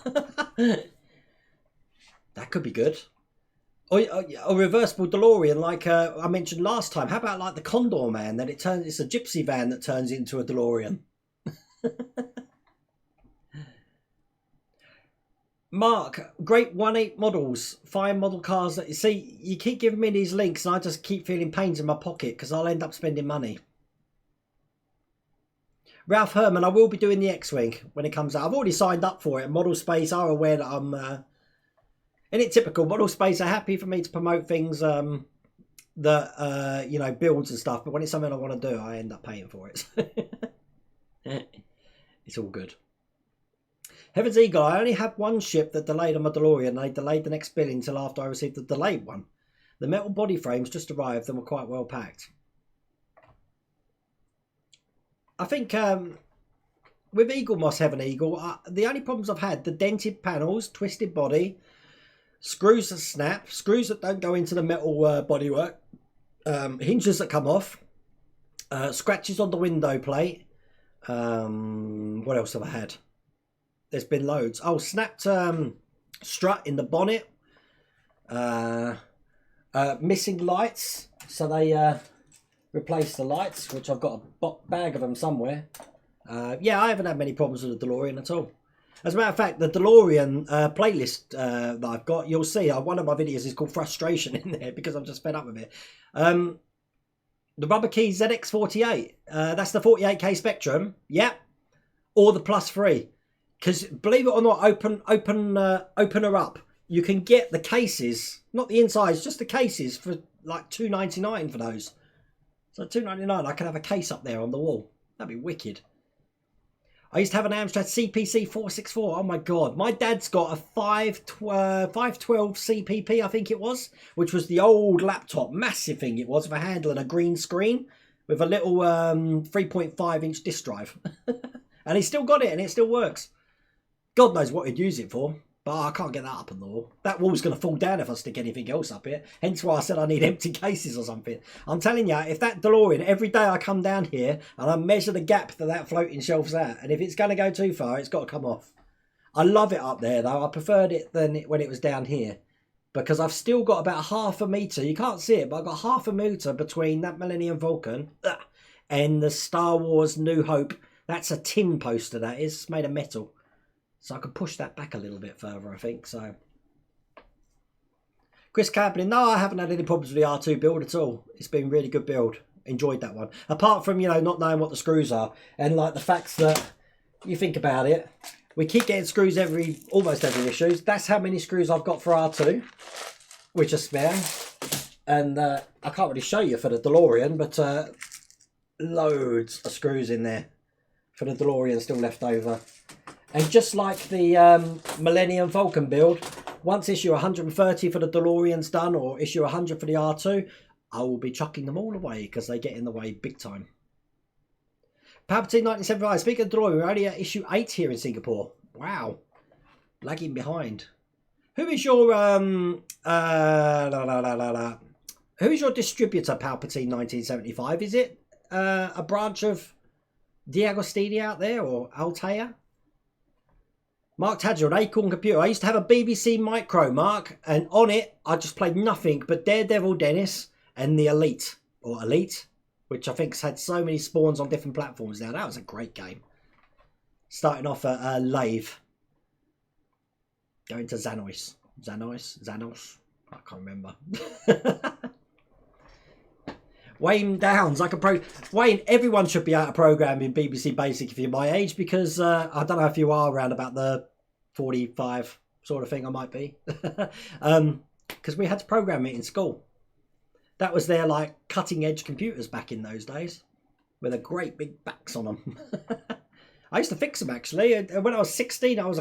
That could be good. Or a reversible DeLorean like I mentioned last time. How about like the Condor Man? That it's a gypsy van that turns into a DeLorean. Mark, great 1.8 models. Fine model cars. That you see, you keep giving me these links and I just keep feeling pains in my pocket because I'll end up spending money. Ralph Herman, I will be doing the X-Wing when it comes out. I've already signed up for it. Model Space are aware that I'm... in it typical, Model Space are happy for me to promote things that, you know, builds and stuff. But when it's something I want to do, I end up paying for it. It's all good. Heaven's Eagle, I only had one ship that delayed on my DeLorean. And they delayed the next bill until after I received the delayed one. The metal body frames just arrived and were quite well packed. I think with Eagle Moss Heaven Eagle, the only problems I've had, the dented panels, twisted body, screws that snap, screws that don't go into the metal bodywork, hinges that come off, scratches on the window plate. What else have I had? There's been loads. Oh, snapped strut in the bonnet. Missing lights. So they... replace the lights, which I've got a bag of them somewhere. Yeah, I haven't had many problems with the DeLorean at all. As a matter of fact, the DeLorean playlist that I've got, you'll see, one of my videos is called Frustration in there because I'm just fed up with it. The Rubber Key ZX48, that's the 48K Spectrum, yeah, or the Plus 3. Because believe it or not, open her up. You can get the cases, not the insides, just the cases for like $2.99 for those. So $2.99, I can have a case up there on the wall. That'd be wicked. I used to have an Amstrad CPC 464. Oh my God. My dad's got a 512 CPP, I think it was, which was the old laptop. Massive thing it was, with a handle and a green screen with a little 3.5 inch disk drive. And he's still got it and it still works. God knows what he'd use it for. But I can't get that up on the wall. That wall's going to fall down if I stick anything else up here. Hence why I said I need empty cases or something. I'm telling you, if that DeLorean, every day I come down here and I measure the gap that floating shelf's at, and if it's going to go too far, it's got to come off. I love it up there, though. I preferred it than when it was down here. Because I've still got about half a metre. You can't see it, but I've got half a metre between that Millennium Falcon and the Star Wars New Hope. That's a tin poster, that is. It's made of metal. So I can push that back a little bit further, I think. So, Chris Campion, no, I haven't had any problems with the R2 build at all. It's been a really good build. Enjoyed that one. Apart from, you know, not knowing what the screws are. And like the fact that, you think about it, we keep getting screws almost every issue. That's how many screws I've got for R2, which are spare. And I can't really show you for the DeLorean, but loads of screws in there for the DeLorean still left over. And just like the Millennium Falcon build, once issue 130 for the DeLorean's done, or issue 100 for the R2, I will be chucking them all away because they get in the way big time. Palpatine 1975. Speaking of DeLorean, we're only at issue 8 here in Singapore. Wow. Lagging behind. Who is your who is your distributor, Palpatine 1975? Is it a branch of D'Agostini out there, or Altea? Mark Tadger, an Acorn computer. I used to have a BBC Micro, Mark, and on it, I just played nothing but Daredevil Dennis and the Elite, or Elite, which I think's had so many spawns on different platforms now. That was a great game. Starting off at Lathe. Going to Xanos. Xanos. I can't remember. Wayne Downs, Wayne, everyone should be able to program in BBC Basic if you're my age, because I don't know if you are around about the 45 sort of thing. I might be. Because we had to program it in school. That was their like cutting edge computers back in those days, with a great big backs on them. I used to fix them actually. When I was 16, I was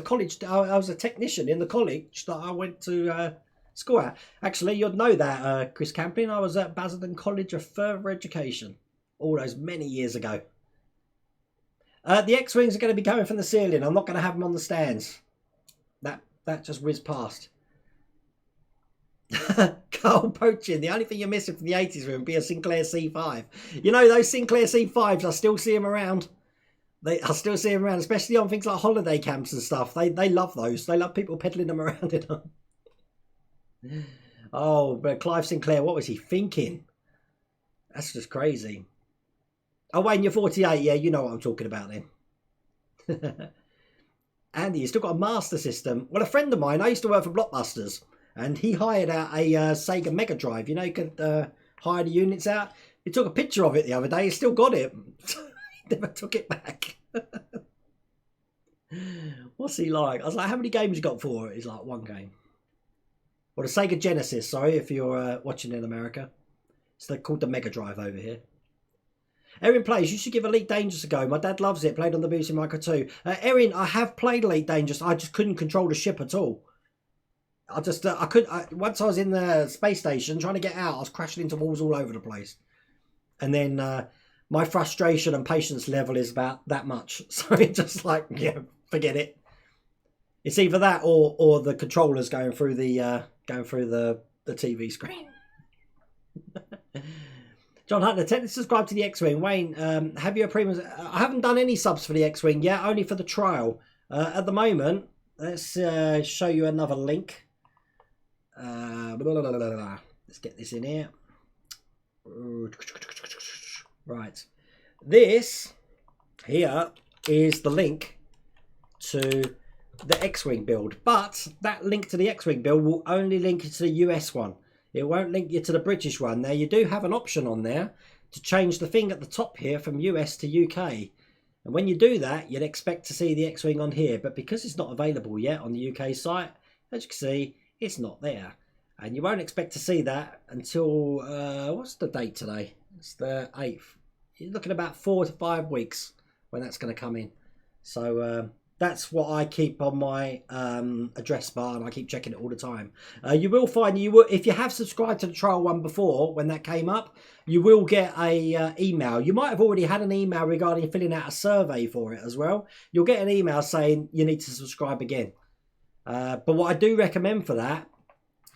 a technician in the college that I went to school at. Actually, you'd know that, Chris Campion. I was at Basildon College of Further Education all those many years ago. The X-Wings are going to be going from the ceiling. I'm not going to have them on the stands. That just whizzed past. Carl Poaching, the only thing you're missing from the 80s would be a Sinclair C5. You know, those Sinclair C5s, I still see them around. I still see them around, especially on things like holiday camps and stuff. They love those. They love people peddling them around in them. Oh, but Clive Sinclair, what was he thinking? That's just crazy. Oh, Wayne, you're 48. Yeah, you know what I'm talking about then. Andy, you still got a Master System. Well, a friend of mine, I used to work for Blockbusters, and he hired out a Sega Mega Drive. You know, you could hire the units out. He took a picture of it the other day. He still got it. He never took it back. What's he like? I was like, how many games you got for it? He's like, one game. Or the Sega Genesis, sorry, if you're watching in America. It's called the Mega Drive over here. Erin plays, you should give Elite Dangerous a go. My dad loves it. Played on the BBC Micro 2. Erin, I have played Elite Dangerous. I just couldn't control the ship at all. Once I was in the space station trying to get out, I was crashing into walls all over the place. And then my frustration and patience level is about that much. So it's just like, yeah, forget it. It's either that or the controllers going through the TV screen. John Hunter, technically subscribe to the X-Wing. Wayne, have you a premium? I haven't done any subs for the X-Wing yet, only for the trial. At the moment, let's show you another link. Let's get this in here. Right. This here is the link to the X-Wing build, but that link to the X-Wing build will only link you to the US one. It won't link you to the British one. Now, you do have an option on there to change the thing at the top here from US to UK. And when you do that, you'd expect to see the X-Wing on here. But because it's not available yet on the UK site, as you can see, it's not there. And you won't expect to see that until, what's the date today? It's the 8th. You're looking about 4 to 5 weeks when that's going to come in. So, That's what I keep on my address bar, and I keep checking it all the time. You will find if you have subscribed to the trial one before when that came up, you will get a email. You might have already had an email regarding filling out a survey for it as well. You'll get an email saying you need to subscribe again. But what I do recommend for that,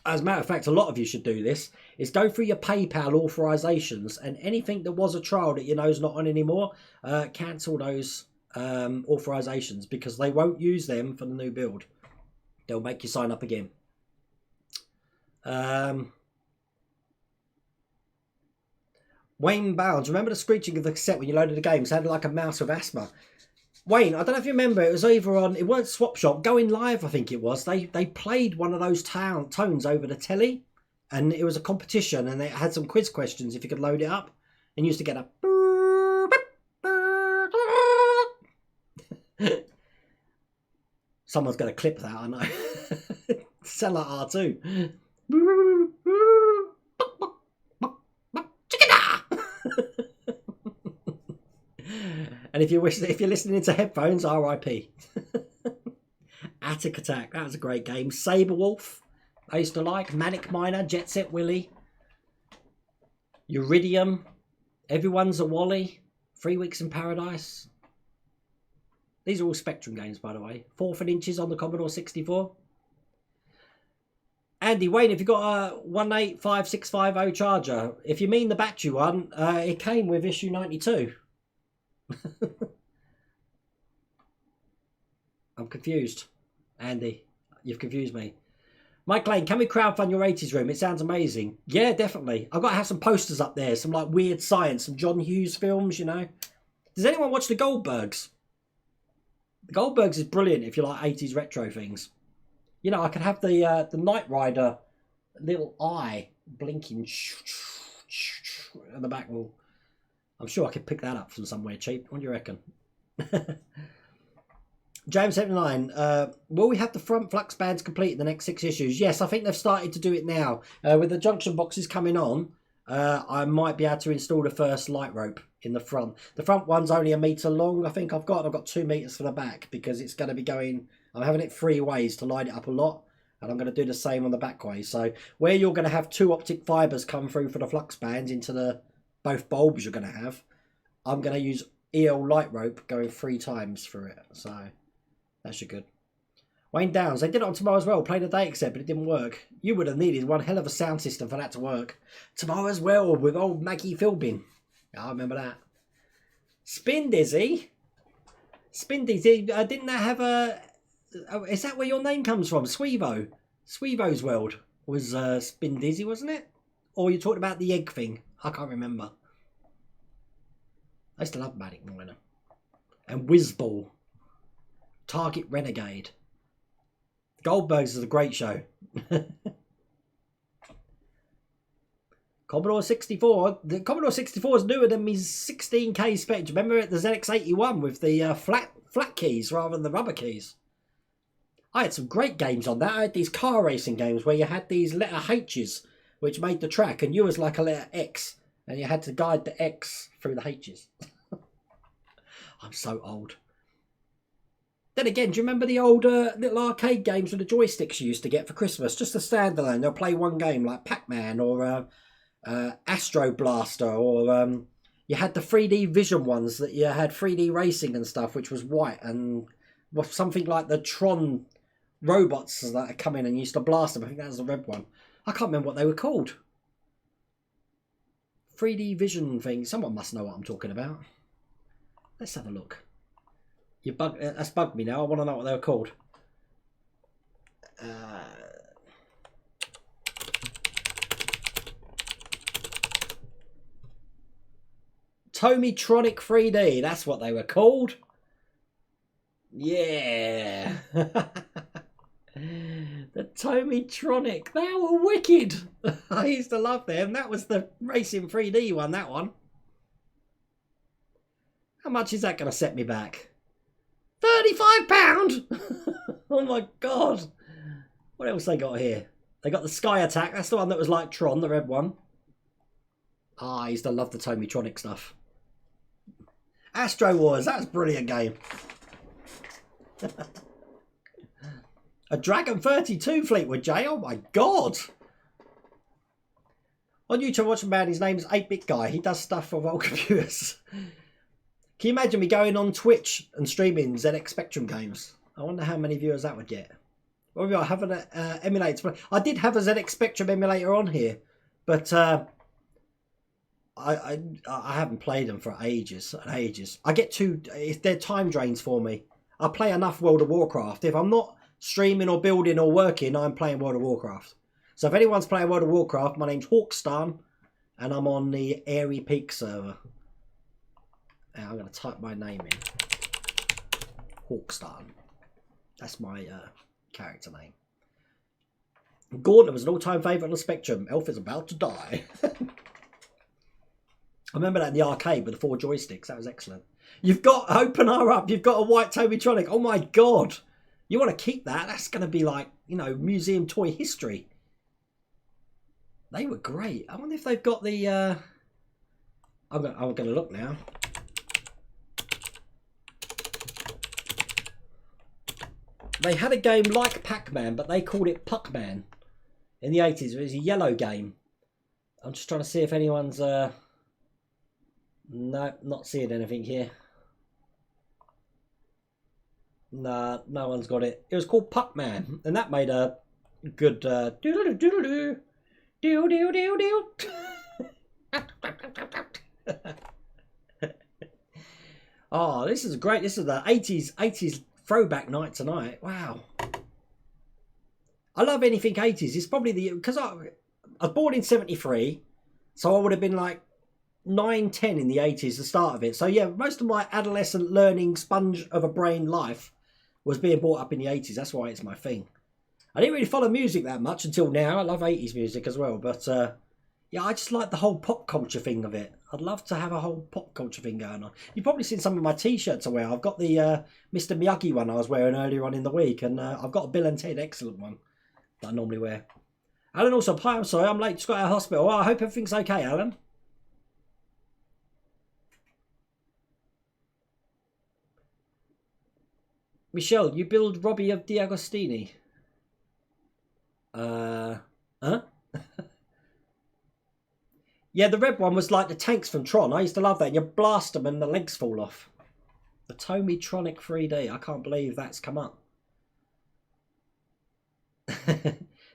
as a matter of fact, a lot of you should do this, is go through your PayPal authorizations, and anything that was a trial that you know is not on anymore, cancel those authorizations, because they won't use them for the new build. They'll make you sign up again. Wayne Bounds, remember the screeching of the cassette when you loaded the game? It sounded like a mouse with asthma. Wayne, I don't know if you remember, it was over on, it weren't Swap Shop, Going Live I think it was. They played one of those tones over the telly, and it was a competition, and it had some quiz questions if you could load it up, and you used to get a someone's going to clip that, I know. Sound like R2. And if you're listening to headphones, RIP. Attic Attack, that was a great game. Saber Wolf, I used to like. Manic Miner, Jet Set Willy, Uridium, Everyone's a Wally, 3 Weeks in Paradise. These are all Spectrum games, by the way. 4th and Inches on the Commodore 64. Andy, Wayne, if you got a 185650 charger, if you mean the battery one, it came with issue 92. I'm confused, Andy. You've confused me. Mike Lane, can we crowdfund your 80s room? It sounds amazing. Yeah, definitely. I've got to have some posters up there, some like weird science, some John Hughes films, you know. Does anyone watch the Goldbergs? The Goldbergs is brilliant if you like 80s retro things. You know, I could have the Knight Rider little eye blinking at the back wall. I'm sure I could pick that up from somewhere cheap. What do you reckon? James79, will we have the front flux bands complete in the next 6 issues? Yes, I think they've started to do it now. With the junction boxes coming on, I might be able to install the first light rope in the front. The front one's only 1 metre long, I think I've got 2 metres for the back, because it's going to be going, I'm having it 3 ways to light it up a lot, and I'm going to do the same on the back way. So where you're going to have 2 optic fibres come through for the flux bands into the both bulbs you're going to have, I'm going to use EL light rope going 3 times through it. So that should good. Wayne Downs, they did it on Tomorrow as well, played a day except, but it didn't work. You would have needed one hell of a sound system for that to work. Tomorrow as well with old Maggie Philbin. I remember that. Spin Dizzy. Spin Dizzy, didn't that have a... is that where your name comes from? Sweevo. Sweevo's World was Spin Dizzy, wasn't it? Or you talked about the egg thing. I can't remember. I used to love Manic Miner. And Whizball. Target Renegade. Goldbergs is a great show. Commodore 64. The Commodore 64 is newer than my 16K spec. Remember the ZX81 with the flat keys rather than the rubber keys? I had some great games on that. I had these car racing games where you had these letter H's which made the track, and you was like a letter X, and you had to guide the X through the H's. I'm so old. Then again, do you remember the old little arcade games with the joysticks you used to get for Christmas? Just a standalone. They'll play one game like Pac-Man or Astro Blaster, or you had the 3D Vision ones that you had 3D racing and stuff, which was white, and was something like the Tron robots that come in and you used to blast them. I think that was the red one. I can't remember what they were called. 3D Vision thing. Someone must know what I'm talking about. Let's have a look. That's bugged me now. I want to know what they were called. Tomitronic 3D. That's what they were called. Yeah. The Tomitronic. They were wicked. I used to love them. That was the Racing 3D one, that one. How much is that going to set me back? £35! Oh my god. What else they got here? They got the Sky Attack. That's the one that was like Tron, the red one. I used to love the Tomitronic stuff. Astro Wars. That's a brilliant game. A Dragon 32 Fleetwood J. Oh my god. On YouTube, watching man, his name's 8-Bit Guy. He does stuff for old computers. Can you imagine me going on Twitch and streaming ZX Spectrum games? I wonder how many viewers that would get. Maybe I have an emulator. I did have a ZX Spectrum emulator on here, but I haven't played them for ages and ages. I get if they're time drains for me. I play enough World of Warcraft. If I'm not streaming or building or working, I'm playing World of Warcraft. So if anyone's playing World of Warcraft, my name's Hawkstan, and I'm on the Airy Peak server. Now I'm going to type my name in. Hawkstan. That's my character name. Gauntlet was an all-time favourite on the Spectrum. Elf is about to die. I remember that in the arcade with the 4 joysticks. That was excellent. You've got, open her up, you've got a white Tobytronic. Oh my god. You want to keep that? That's going to be like, you know, museum toy history. They were great. I wonder if they've got the... I'm going to look now. They had a game like Pac-Man, but they called it Puck-Man in the 80s. It was a yellow game. I'm just trying to see if anyone's... No, not seeing anything here. Nah, no one's got it. It was called Puck-Man, and that made a good... doodle-doo, doodle-doo. Oh, this is great. This is the 80s throwback night tonight. Wow. I love anything 80s. It's probably the... Because I was born in 73, so I would have been like 9, 10 in the 80s, the start of it. So yeah, most of my adolescent learning sponge of a brain life was being brought up in the 80s. That's why it's my thing. I didn't really follow music that much until now. I love 80s music as well. But yeah, I just like the whole pop culture thing of it. I'd love to have a whole pop culture thing going on. You've probably seen some of my T-shirts I wear. I've got the Mr. Miyagi one I was wearing earlier on in the week. And I've got a Bill and Ted Excellent one that I normally wear. Alan also, hi, I'm sorry, I'm late. Just got out of hospital. Well, I hope everything's okay, Alan. Michelle, you build Robbie of D'Agostini. Huh? Yeah, the red one was like the tanks from Tron. I used to love that. You blast them and the legs fall off. The Tomitronic 3D. I can't believe that's come up.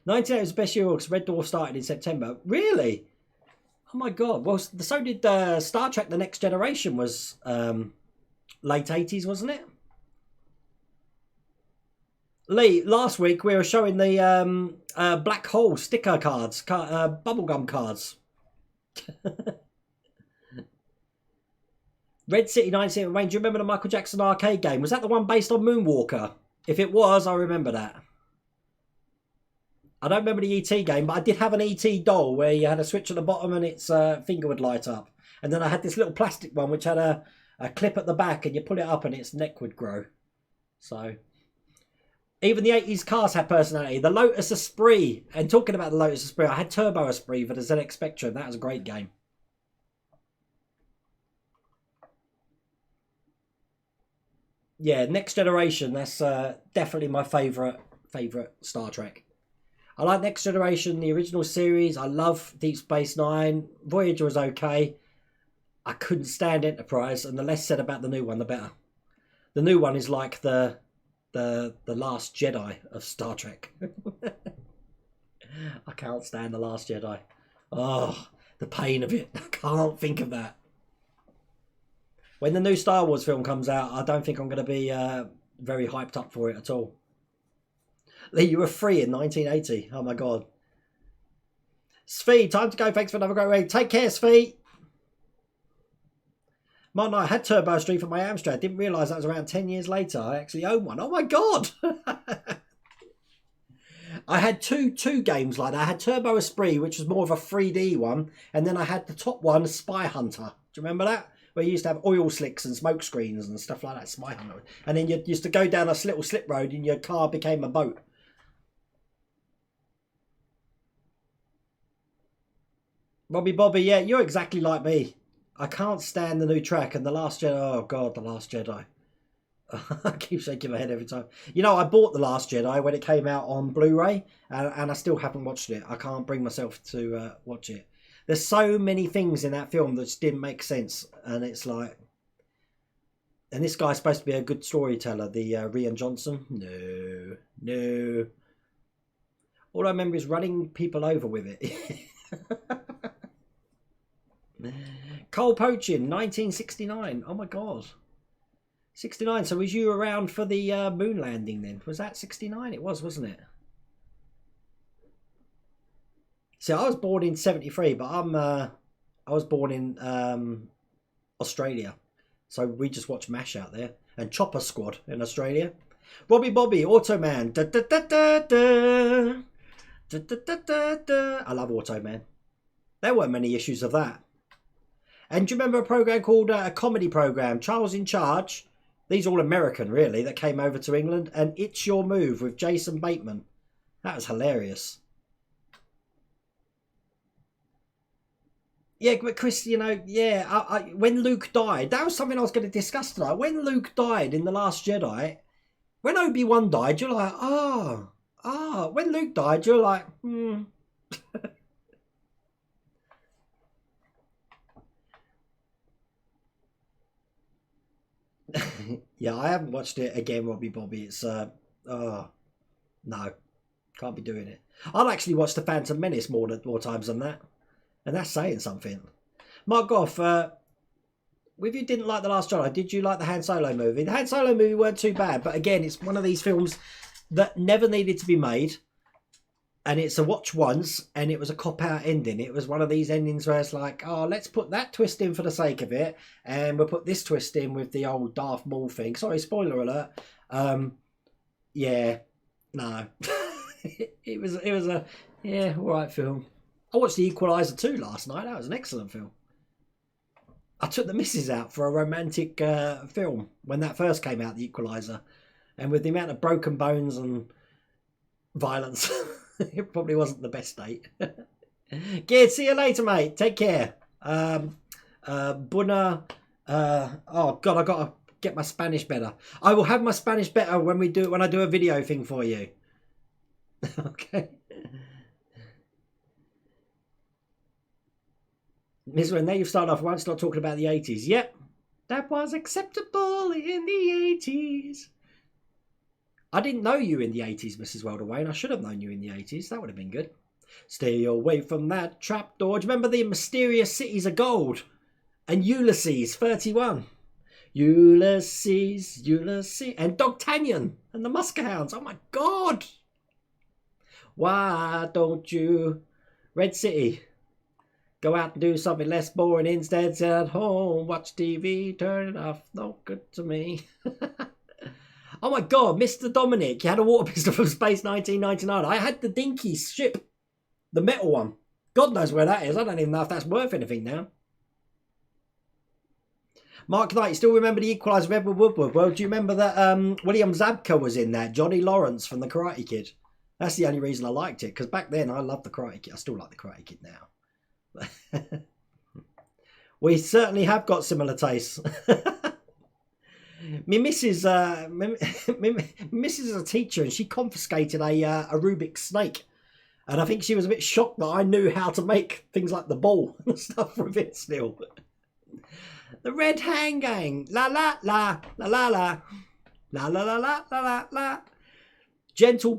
98 was the best year because Red Dwarf started in September. Really? Oh my god. Well, so did Star Trek The Next Generation was late 80s, wasn't it? Lee, last week we were showing the black hole sticker cards, bubblegum cards. Red City 97 Wayne, do you remember the Michael Jackson arcade game? Was that the one based on Moonwalker? If it was, I remember that. I don't remember the ET game, but I did have an ET doll where you had a switch at the bottom and its finger would light up. And then I had this little plastic one which had a clip at the back and you pull it up and its neck would grow. So... Even the 80s cars had personality. The Lotus Esprit. And talking about the Lotus Esprit, I had Turbo Esprit for the ZX Spectrum. That was a great game. Yeah, Next Generation. That's definitely my favourite Star Trek. I like Next Generation, the original series. I love Deep Space Nine. Voyager was okay. I couldn't stand Enterprise. And the less said about the new one, the better. The new one is like the Last Jedi of Star Trek. I can't stand The Last Jedi. Oh, the pain of it. I can't think of that. When the new Star Wars film comes out, I don't think I'm going to be very hyped up for it at all. Lee, you were 3 in 1980. Oh my god. Svi, time to go. Thanks for another great raid. Take care, Svi. Martin, I had Turbo Street for my Amstrad. Didn't realise that was around 10 years later. I actually own one. Oh my god! I had two games like that. I had Turbo Esprit, which was more of a 3D one. And then I had the top one, Spy Hunter. Do you remember that? Where you used to have oil slicks and smoke screens and stuff like that. Spy Hunter. And then you used to go down a little slip road and your car became a boat. Robbie Bobby, yeah, you're exactly like me. I can't stand the new track and The Last Jedi. Oh god, The Last Jedi. I keep shaking my head every time. You know, I bought The Last Jedi when it came out on Blu-ray, and I still haven't watched it. I can't bring myself to watch it. There's so many things in that film that just didn't make sense, and it's like, and this guy's supposed to be a good storyteller, the Rian Johnson. No, no. All I remember is running people over with it. Coal poaching, 1969. Oh my god. 69. So was you around for the moon landing then? Was that 69? It was, wasn't it? See, I was born in 73, but I was born in Australia. So we just watch MASH out there. And Chopper Squad in Australia. Robbie Bobby, Automan. Da, da, da, da, da. Da, da, da, da, da. I love Automan. There weren't many issues of that. And do you remember a program called a comedy program, Charles in Charge? These are all American, really, that came over to England. And It's Your Move with Jason Bateman. That was hilarious. Yeah, but Chris, you know, yeah, when Luke died, that was something I was going to discuss tonight. When Luke died in The Last Jedi, when Obi-Wan died, you're like, when Luke died, you're like, Yeah, I haven't watched it again, Robbie Bobby. It's, no, can't be doing it. I'll actually watch The Phantom Menace more times than that. And that's saying something. Mark Goff, if you didn't like The Last Jedi, did you like the Han Solo movie? The Han Solo movie weren't too bad, but again, it's one of these films that never needed to be made. And it's a watch once, and it was a cop-out ending. It was one of these endings where it's like, oh, let's put that twist in for the sake of it, and we'll put this twist in with the old Darth Maul thing. Sorry, spoiler alert. Yeah, no. it was a, yeah, all right film. I watched The Equalizer 2 last night. That was an excellent film. I took the missus out for a romantic film when that first came out, The Equalizer. And with the amount of broken bones and violence, it probably wasn't the best date. Good, see you later, mate. Take care. Buna. Oh, God, I got to get my Spanish better. I will have my Spanish better when I do a video thing for you. Okay. Miss Ren, there you've started off. I won't start talking about the 80s. Yep, that was acceptable in the 80s. I didn't know you in the 80s, Mrs. Welderwayne. I should have known you in the 80s. That would have been good. Stay away from that trapdoor. Do you remember the Mysterious Cities of Gold? And Ulysses 31. Ulysses. And Dogtanian and the Muskehounds. Oh my God. Why don't you... Red City. Go out and do something less boring instead. Sit at home, watch TV, turn it off. No good to me. Oh my God, Mr. Dominic, you had a water pistol from Space 1999. I had the Dinky ship, the metal one. God knows where that is. I don't even know if that's worth anything now. Mark Knight, you still remember The Equalizer of Edward Woodward? Well, do you remember that William Zabka was in that? Johnny Lawrence from The Karate Kid. That's the only reason I liked it, because back then I loved The Karate Kid. I still like The Karate Kid now. We certainly have got similar tastes. My missus is a teacher, and she confiscated a Rubik's snake, and I think she was a bit shocked that I knew how to make things like the ball and stuff with it still. The Red Hand Gang, la la la la la la la la la la la la la. Gentle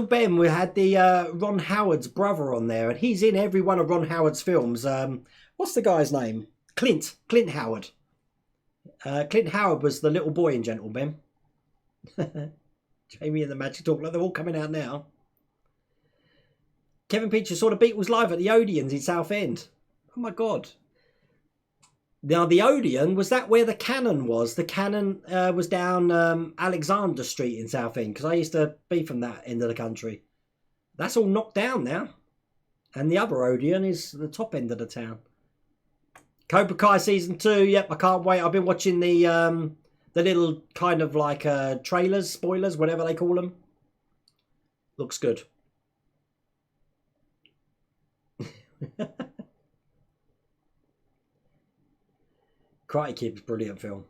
Ben, we had the Ron Howard's brother on there, and he's in every one of Ron Howard's films. What's the guy's name? Clint Howard. Clint Howard was the little boy in Gentle Ben. Jamie and the Magic Talk, like they're all coming out now. Kevin Peacher saw the Beatles live at the Odeons in Southend. Oh my God. Now, the Odeon, was that where the Cannon was? The Cannon was down Alexander Street in Southend, because I used to be from that end of the country. That's all knocked down now. And the other Odeon is the top end of the town. Cobra Kai Season 2, yep, I can't wait. I've been watching the little kind of like trailers, spoilers, whatever they call them. Looks good. Karate Kid was a brilliant film.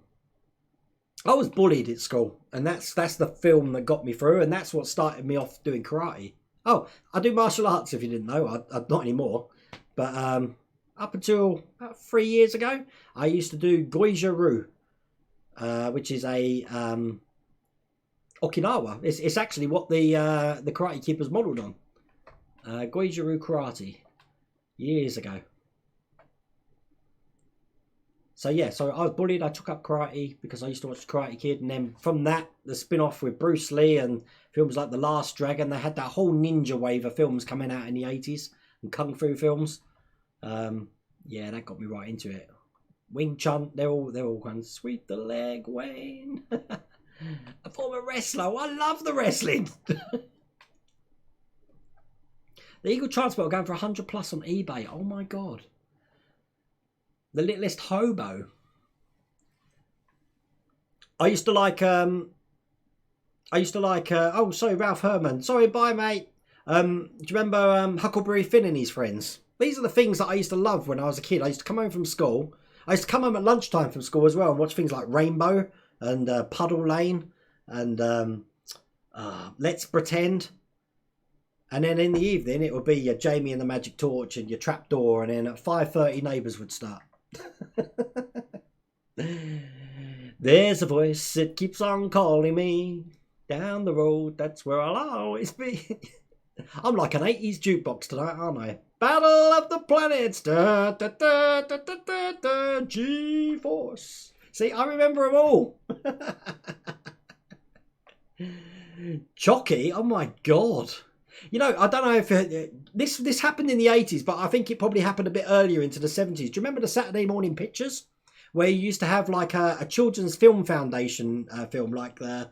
I was bullied at school, and that's the film that got me through, and that's what started me off doing karate. Oh, I do martial arts. If you didn't know, I not anymore. But up until about 3 years ago, I used to do goju-ryu, which is a Okinawa. It's actually what the Karate Kid was modelled on. Goju-ryu karate, years ago. So yeah, so I was bullied. I took up karate because I used to watch the Karate Kid, and then from that, the spin-off with Bruce Lee and films like The Last Dragon. They had that whole ninja wave of films coming out in the 80s and kung fu films. Yeah, that got me right into it. Wing Chun, they're all going sweep the leg, Wayne. A former wrestler. I love the wrestling. The Eagle Transport are going for 100 plus on eBay. Oh my god. The Littlest Hobo. I used to like oh sorry, Ralph Herman. Sorry, bye mate. Do you remember Huckleberry Finn and his friends? These are the things that I used to love when I was a kid. I used to come home from school. I used to come home at lunchtime from school as well and watch things like Rainbow and Puddle Lane and Let's Pretend. And then in the evening it would be your Jamie and the Magic Torch and your Trapdoor, and then at 5:30 Neighbours would start. There's a voice, it keeps on calling me down the road, that's where I'll always be. I'm like an 80s jukebox tonight, aren't I? Battle of the Planets, da, da, da, da, da, da, da, G-Force. See, I remember them all. Chucky, oh my god. You know, I don't know if this happened in the 80s, but I think it probably happened a bit earlier into the 70s. Do you remember the Saturday morning pictures? Where you used to have like a children's film foundation film, like the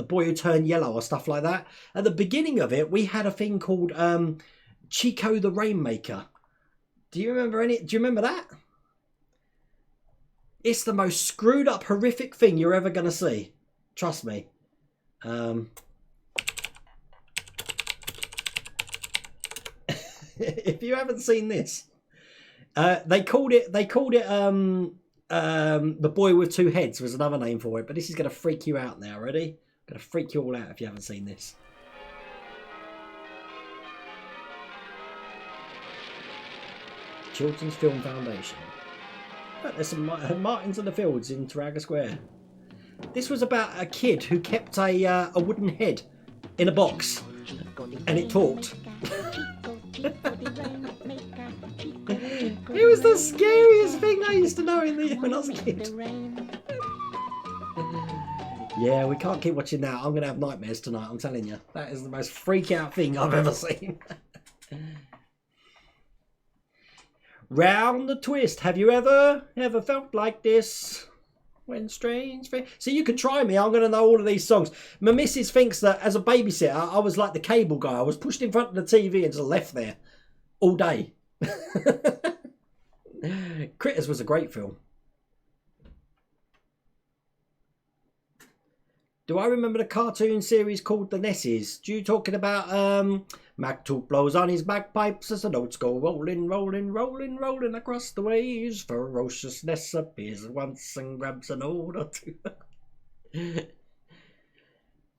Boy Who Turned Yellow or stuff like that. At the beginning of it, we had a thing called Chico the Rainmaker. Do you remember that? It's the most screwed up, horrific thing you're ever going to see. Trust me. If you haven't seen this, they called it The Boy with Two Heads was another name for it, but this is going to freak you out now. Ready? Going to freak you all out if you haven't seen this. Children's Film Foundation. Look, there's some Martins in the Fields in Trafalgar Square. This was about a kid who kept a wooden head in a box, and it talked. It was the scariest thing I used to know when I was a kid. Yeah, we can't keep watching that. I'm going to have nightmares tonight, I'm telling you. That is the most freak out thing I've ever seen. Round the twist. Have you ever felt like this? When strange things... So you can try me. I'm going to know all of these songs. My missus thinks that as a babysitter, I was like the cable guy. I was pushed in front of the TV and just left there all day. Critters was a great film. Do I remember the cartoon series called The Nesses? Do you talking about Mac Toot blows on his bagpipes as the notes go rolling, rolling, rolling, rolling across the waves. Ferocious Ness appears at once and grabs an old or two.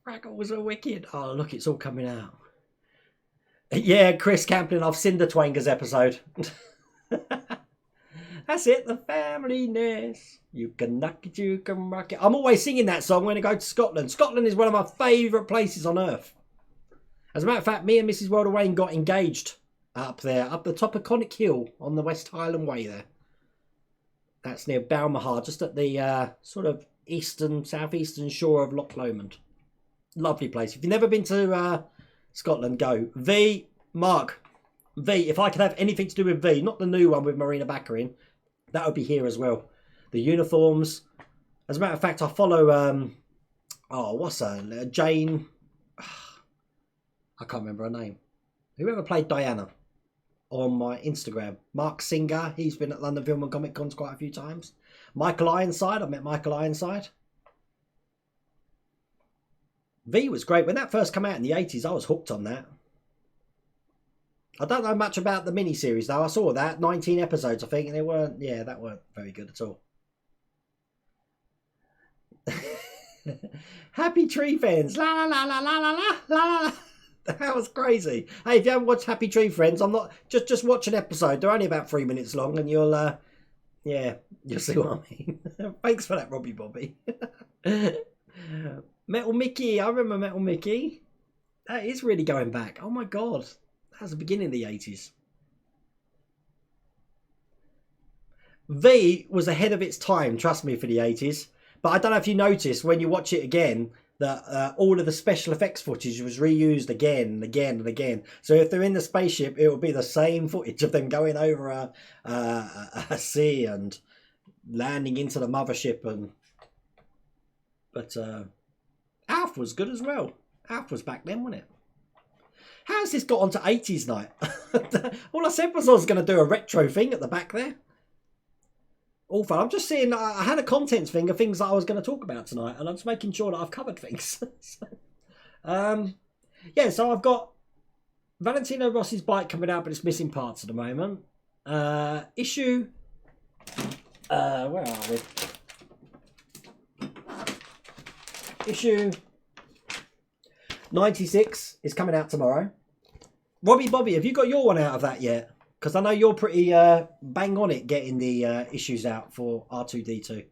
Fraggles are wicked. Oh look, it's all coming out. Yeah, Chris Camplin, I've seen the Twangers episode. That's it, the family nest. You can knock it, you can rock it. I'm always singing that song when I go to Scotland. Scotland is one of my favourite places on earth. As a matter of fact, me and Mrs. World of Wayne got engaged up there, up the top of Connick Hill on the West Highland Way there. That's near Balmahar, just at the sort of southeastern shore of Loch Lomond. Lovely place. If you've never been to Scotland, go. Mark, if I could have anything to do with V, not the new one with Marina Baccarin, that would be here as well. The uniforms. As a matter of fact, I follow, what's her? Jane. I can't remember her name. Whoever played Diana on my Instagram. Mark Singer, he's been at London Film and Comic Cons quite a few times. Michael Ironside, I met Michael Ironside. V was great. When that first came out in the 80s, I was hooked on that. I don't know much about the miniseries though. I saw that 19 episodes, I think, and that weren't very good at all. Happy Tree Friends. La la la la la la la la. That was crazy. Hey, if you haven't watched Happy Tree Friends, I'm not just watch an episode. They're only about 3 minutes long, and you'll yeah, you'll see what I mean. Thanks for that, Robbie Bobby. Metal Mickey, I remember Metal Mickey. That is really going back. Oh my god, that was the beginning of the 80s. V was ahead of its time, trust me, for the 80s. But I don't know if you noticed when you watch it again that all of the special effects footage was reused again and again and again. So if they're in the spaceship, it will be the same footage of them going over a sea and landing into the mothership. But Alf was good as well. Alf was back then, wasn't it? How's this got onto 80s night? All I said was I was going to do a retro thing at the back there. All fun. I'm just seeing, I had a contents thing of things that I was going to talk about tonight, and I'm just making sure that I've covered things. Yeah, so I've got Valentino Rossi's bike coming out, but it's missing parts at the moment. Issue, where are we? Issue 96 is coming out tomorrow. Robbie Bobby, have you got your one out of that yet? Because I know you're pretty bang on it getting the issues out for R2-D2.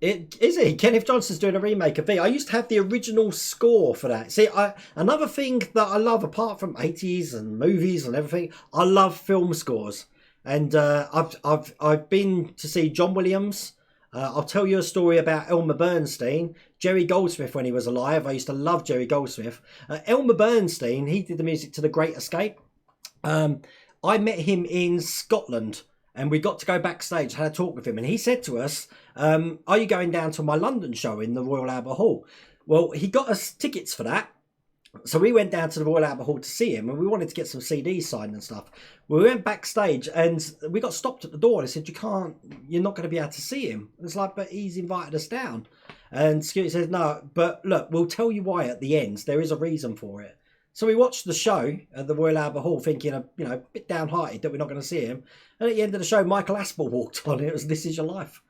Is he? Kenneth Johnson's doing a remake of V. I used to have the original score for that. See, another thing that I love, apart from 80s and movies and everything, I love film scores. And I've been to see John Williams. I'll tell you a story about Elmer Bernstein. Jerry Goldsmith when he was alive. I used to love Jerry Goldsmith. Elmer Bernstein, he did the music to The Great Escape. I met him in Scotland and we got to go backstage, had a talk with him. And he said to us, are you going down to my London show in the Royal Albert Hall? Well, he got us tickets for that. So we went down to the Royal Albert Hall to see him and we wanted to get some CDs signed and stuff. We went backstage and we got stopped at the door. They said, you're not going to be able to see him. It's like, but he's invited us down. And Scooty says, no, but look, we'll tell you why at the end. There is a reason for it. So we watched the show at the Royal Albert Hall thinking, a bit downhearted that we're not going to see him. And at the end of the show, Michael Aspel walked on. It was This Is Your Life.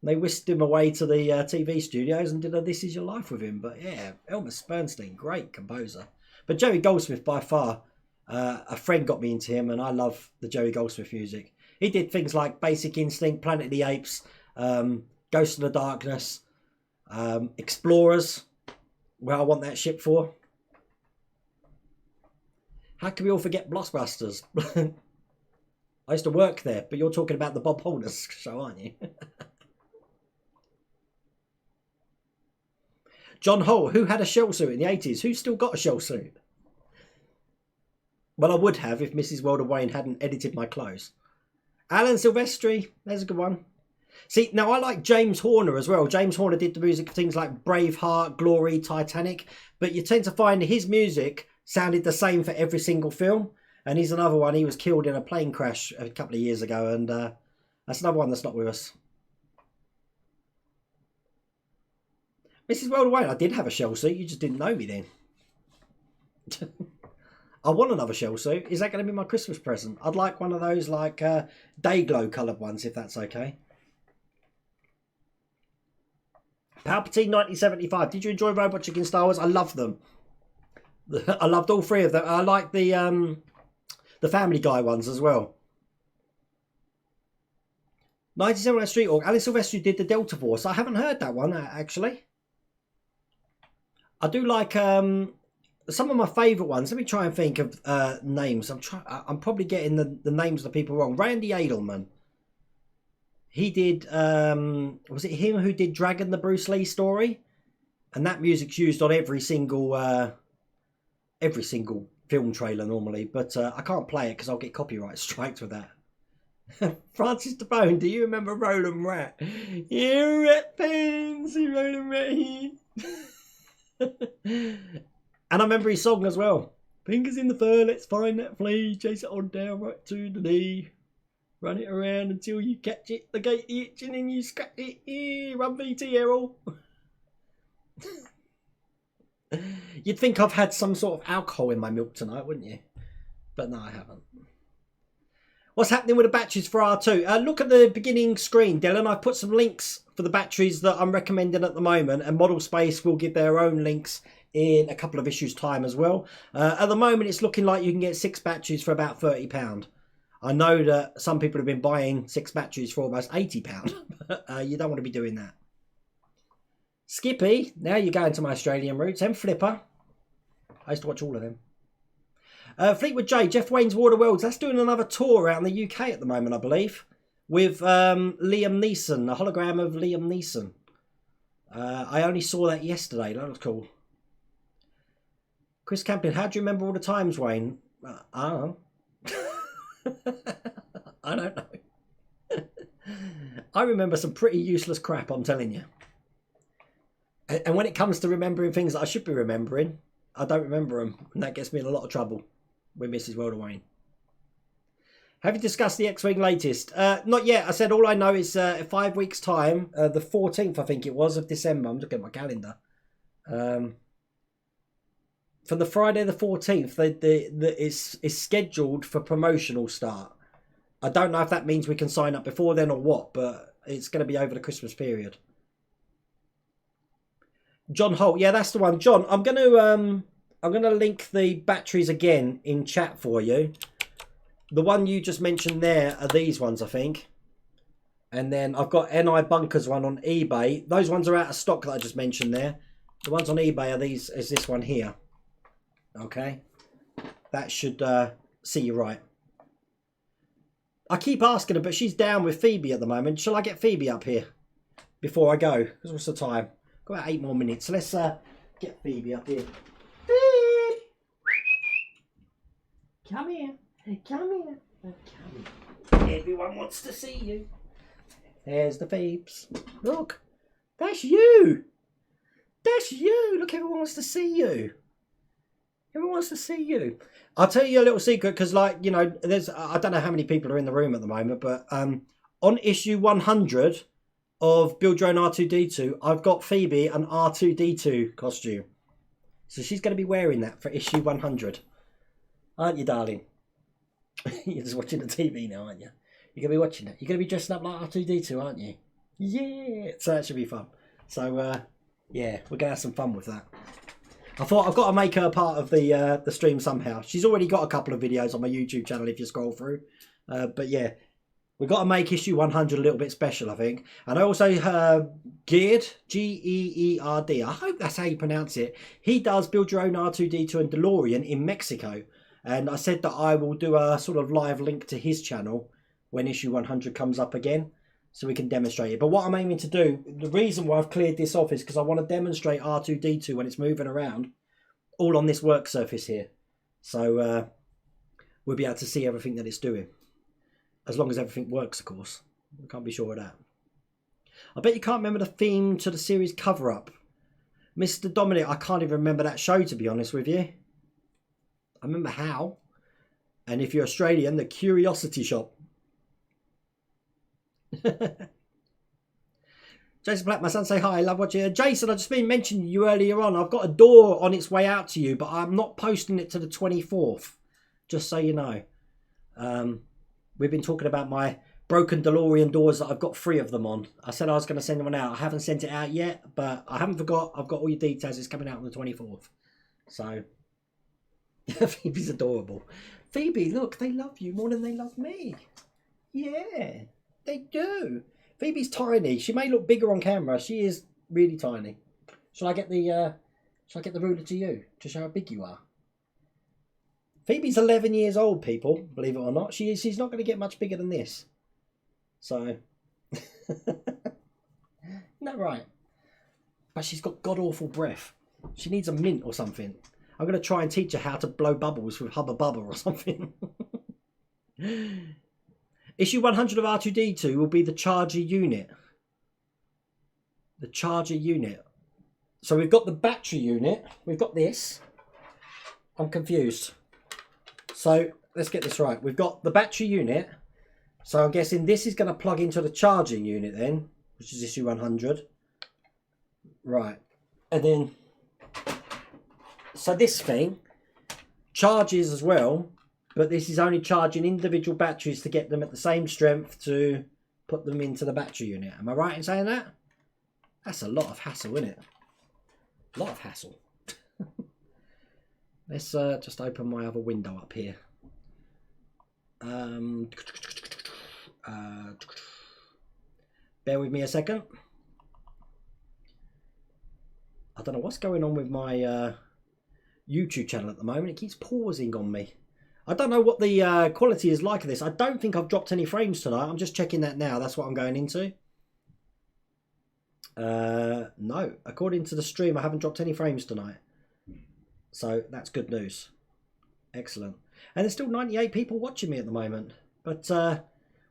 And they whisked him away to the TV studios and did a This Is Your Life with him. But yeah, Elmer Bernstein, great composer. But Jerry Goldsmith, by far, a friend got me into him, and I love the Jerry Goldsmith music. He did things like Basic Instinct, Planet of the Apes, Ghost in the Darkness, Explorers, Where I Want That Ship For. How can we all forget Blockbusters? I used to work there, but you're talking about the Bob Holders show, aren't you? John Hull, who had a shell suit in the 80s? Who still got a shell suit? Well, I would have if Mrs. Wilder Wayne hadn't edited my clothes. Alan Silvestri, there's a good one. See, now I like James Horner as well. James Horner did the music for things like Braveheart, Glory, Titanic. But you tend to find his music sounded the same for every single film. And he's another one. He was killed in a plane crash a couple of years ago. And that's another one that's not with us. Mrs. Wilder Wayne, I did have a shell suit. You just didn't know me then. I want another shell suit. Is that going to be my Christmas present? I'd like one of those like day glow coloured ones, if that's okay. Palpatine 1975. Did you enjoy Robot Chicken Star Wars? I loved them. I loved all three of them. I like the Family Guy ones as well. 97 Street Org. Alan Silvestri did the Delta Force. I haven't heard that one actually. I do like some of my favourite ones. Let me try and think of names. I'm probably getting the names of the people wrong. Randy Edelman. He did. Was it him who did Dragon, the Bruce Lee story? And that music's used on every single film trailer normally. But I can't play it because I'll get copyright strikes with that. Francis DeBone, do you remember Roland Rat? You rat fancy Roland Rat. And I remember his song as well. Fingers in the fur, let's find that flea, chase it on down right to the knee. Run it around until you catch it, the gate itch, and then you scratch it. Run VT, Errol. You'd think I've had some sort of alcohol in my milk tonight, wouldn't you? But no, I haven't. What's happening with the batteries for R2? Look at the beginning screen, Dylan. I've put some links for the batteries that I'm recommending at the moment, and Model Space will give their own links in a couple of issues time as well. At the moment, it's looking like you can get 6 batteries for about £30. I know that some people have been buying 6 batteries for almost £80, but you don't want to be doing that. Skippy, now you're going to my Australian roots, and Flipper. I used to watch all of them. Fleetwood J, Jeff Wayne's War of the Worlds. That's doing another tour around the UK at the moment, I believe, with Liam Neeson, a hologram of Liam Neeson. I only saw that yesterday. That was cool. Chris Campion, how do you remember all the times, Wayne? I don't know. I don't know. I remember some pretty useless crap, I'm telling you. And when it comes to remembering things that I should be remembering, I don't remember them. And that gets me in a lot of trouble with Mrs. World of Wayne. Have you discussed the X-Wing latest? Not yet. I said all I know is 5 weeks' time, the 14th, I think it was, of December. I'm looking at my calendar. From the Friday the 14th, it's scheduled for promotional start. I don't know if that means we can sign up before then or what, but it's going to be over the Christmas period. John Holt, yeah, that's the one. John, I'm gonna link the batteries again in chat for you. The one you just mentioned there are these ones, I think. And then I've got NI Bunkers one on eBay. Those ones are out of stock that I just mentioned there. The ones on eBay are these. Is this one here? Okay, that should see you right. I keep asking her, but she's down with Phoebe at the moment. Shall I get Phoebe up here before I go? Because what's the time? Got about 8 more minutes. So let's get Phoebe up here. Phoebe! Come here. Come here. Come here. Everyone wants to see you. There's the Phoebes. Look. That's you. That's you. Look, everyone wants to see you. Everyone wants to see you. I'll tell you a little secret because, like, you know, I don't know how many people are in the room at the moment, but on issue 100 of Build Your Own R2-D2, I've got Phoebe an R2-D2 costume. So she's going to be wearing that for issue 100. Aren't you, darling? You're just watching the TV now, aren't you? You're going to be watching it. You're going to be dressing up like R2-D2, aren't you? Yeah. So that should be fun. So, yeah, we're going to have some fun with that. I thought I've got to make her part of the stream somehow. She's already got a couple of videos on my YouTube channel if you scroll through. But yeah, we've got to make issue 100 a little bit special, I think. And I also Geared, G-E-E-R-D. I hope that's how you pronounce it. He does Build Your Own R2-D2 and DeLorean in Mexico. And I said that I will do a sort of live link to his channel when issue 100 comes up again, so we can demonstrate it. But what I'm aiming to do, the reason why I've cleared this off is because I want to demonstrate R2-D2 when it's moving around, all on this work surface here. So we'll be able to see everything that it's doing. As long as everything works, of course. We can't be sure of that. I bet you can't remember the theme to the series cover-up. Mr. Dominic, I can't even remember that show, to be honest with you. I remember How. And if you're Australian, the Curiosity Shop. Jason Black, my son, say hi. I love watching. Jason, I've just been mentioning you earlier on. I've got a door on its way out to you, but I'm not posting it to the 24th. Just so you know. We've been talking about my broken DeLorean doors that I've got 3 of them on. I said I was going to send one out. I haven't sent it out yet, but I haven't forgot. I've got all your details. It's coming out on the 24th. So, Phoebe's adorable. Phoebe, look, they love you more than they love me. Yeah, they do. Phoebe's tiny. She may look bigger on camera. She is really tiny. Shall I get the ruler to you to show how big you are? Phoebe's 11 years old, people, believe it or not. She's not going to get much bigger than this. So, isn't that right? But she's got god-awful breath. She needs a mint or something. I'm going to try and teach her how to blow bubbles with Hubba Bubba or something. Issue 100 of R2-D2 will be the charger unit. The charger unit. So we've got the battery unit. We've got this. I'm confused. So let's get this right. We've got the battery unit. So I'm guessing this is going to plug into the charging unit then, which is issue 100. Right. And then, so this thing charges as well But this is only charging individual batteries to get them at the same strength to put them into the battery unit. Am I right in saying that? That's a lot of hassle, isn't it? A lot of hassle. Let's just open my other window up here. Bear with me a second. I don't know what's going on with my YouTube channel at the moment. It keeps pausing on me. I don't know what the quality is like of this. I don't think I've dropped any frames tonight. I'm just checking that now. That's what I'm going into. No, according to the stream, I haven't dropped any frames tonight. So that's good news. Excellent. And there's still 98 people watching me at the moment. But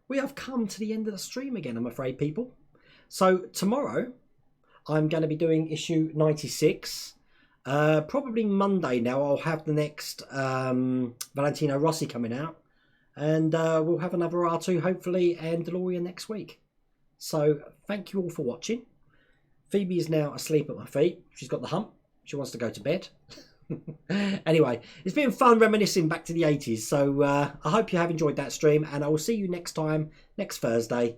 we have come to the end of the stream again, I'm afraid, people. So tomorrow, I'm going to be doing issue 96. Probably Monday now, I'll have the next Valentino Rossi coming out. And we'll have another R2, hopefully, and DeLorean next week. So thank you all for watching. Phoebe is now asleep at my feet. She's got the hump. She wants to go to bed. Anyway, it's been fun reminiscing back to the 80s. So I hope you have enjoyed that stream. And I will see you next time, next Thursday.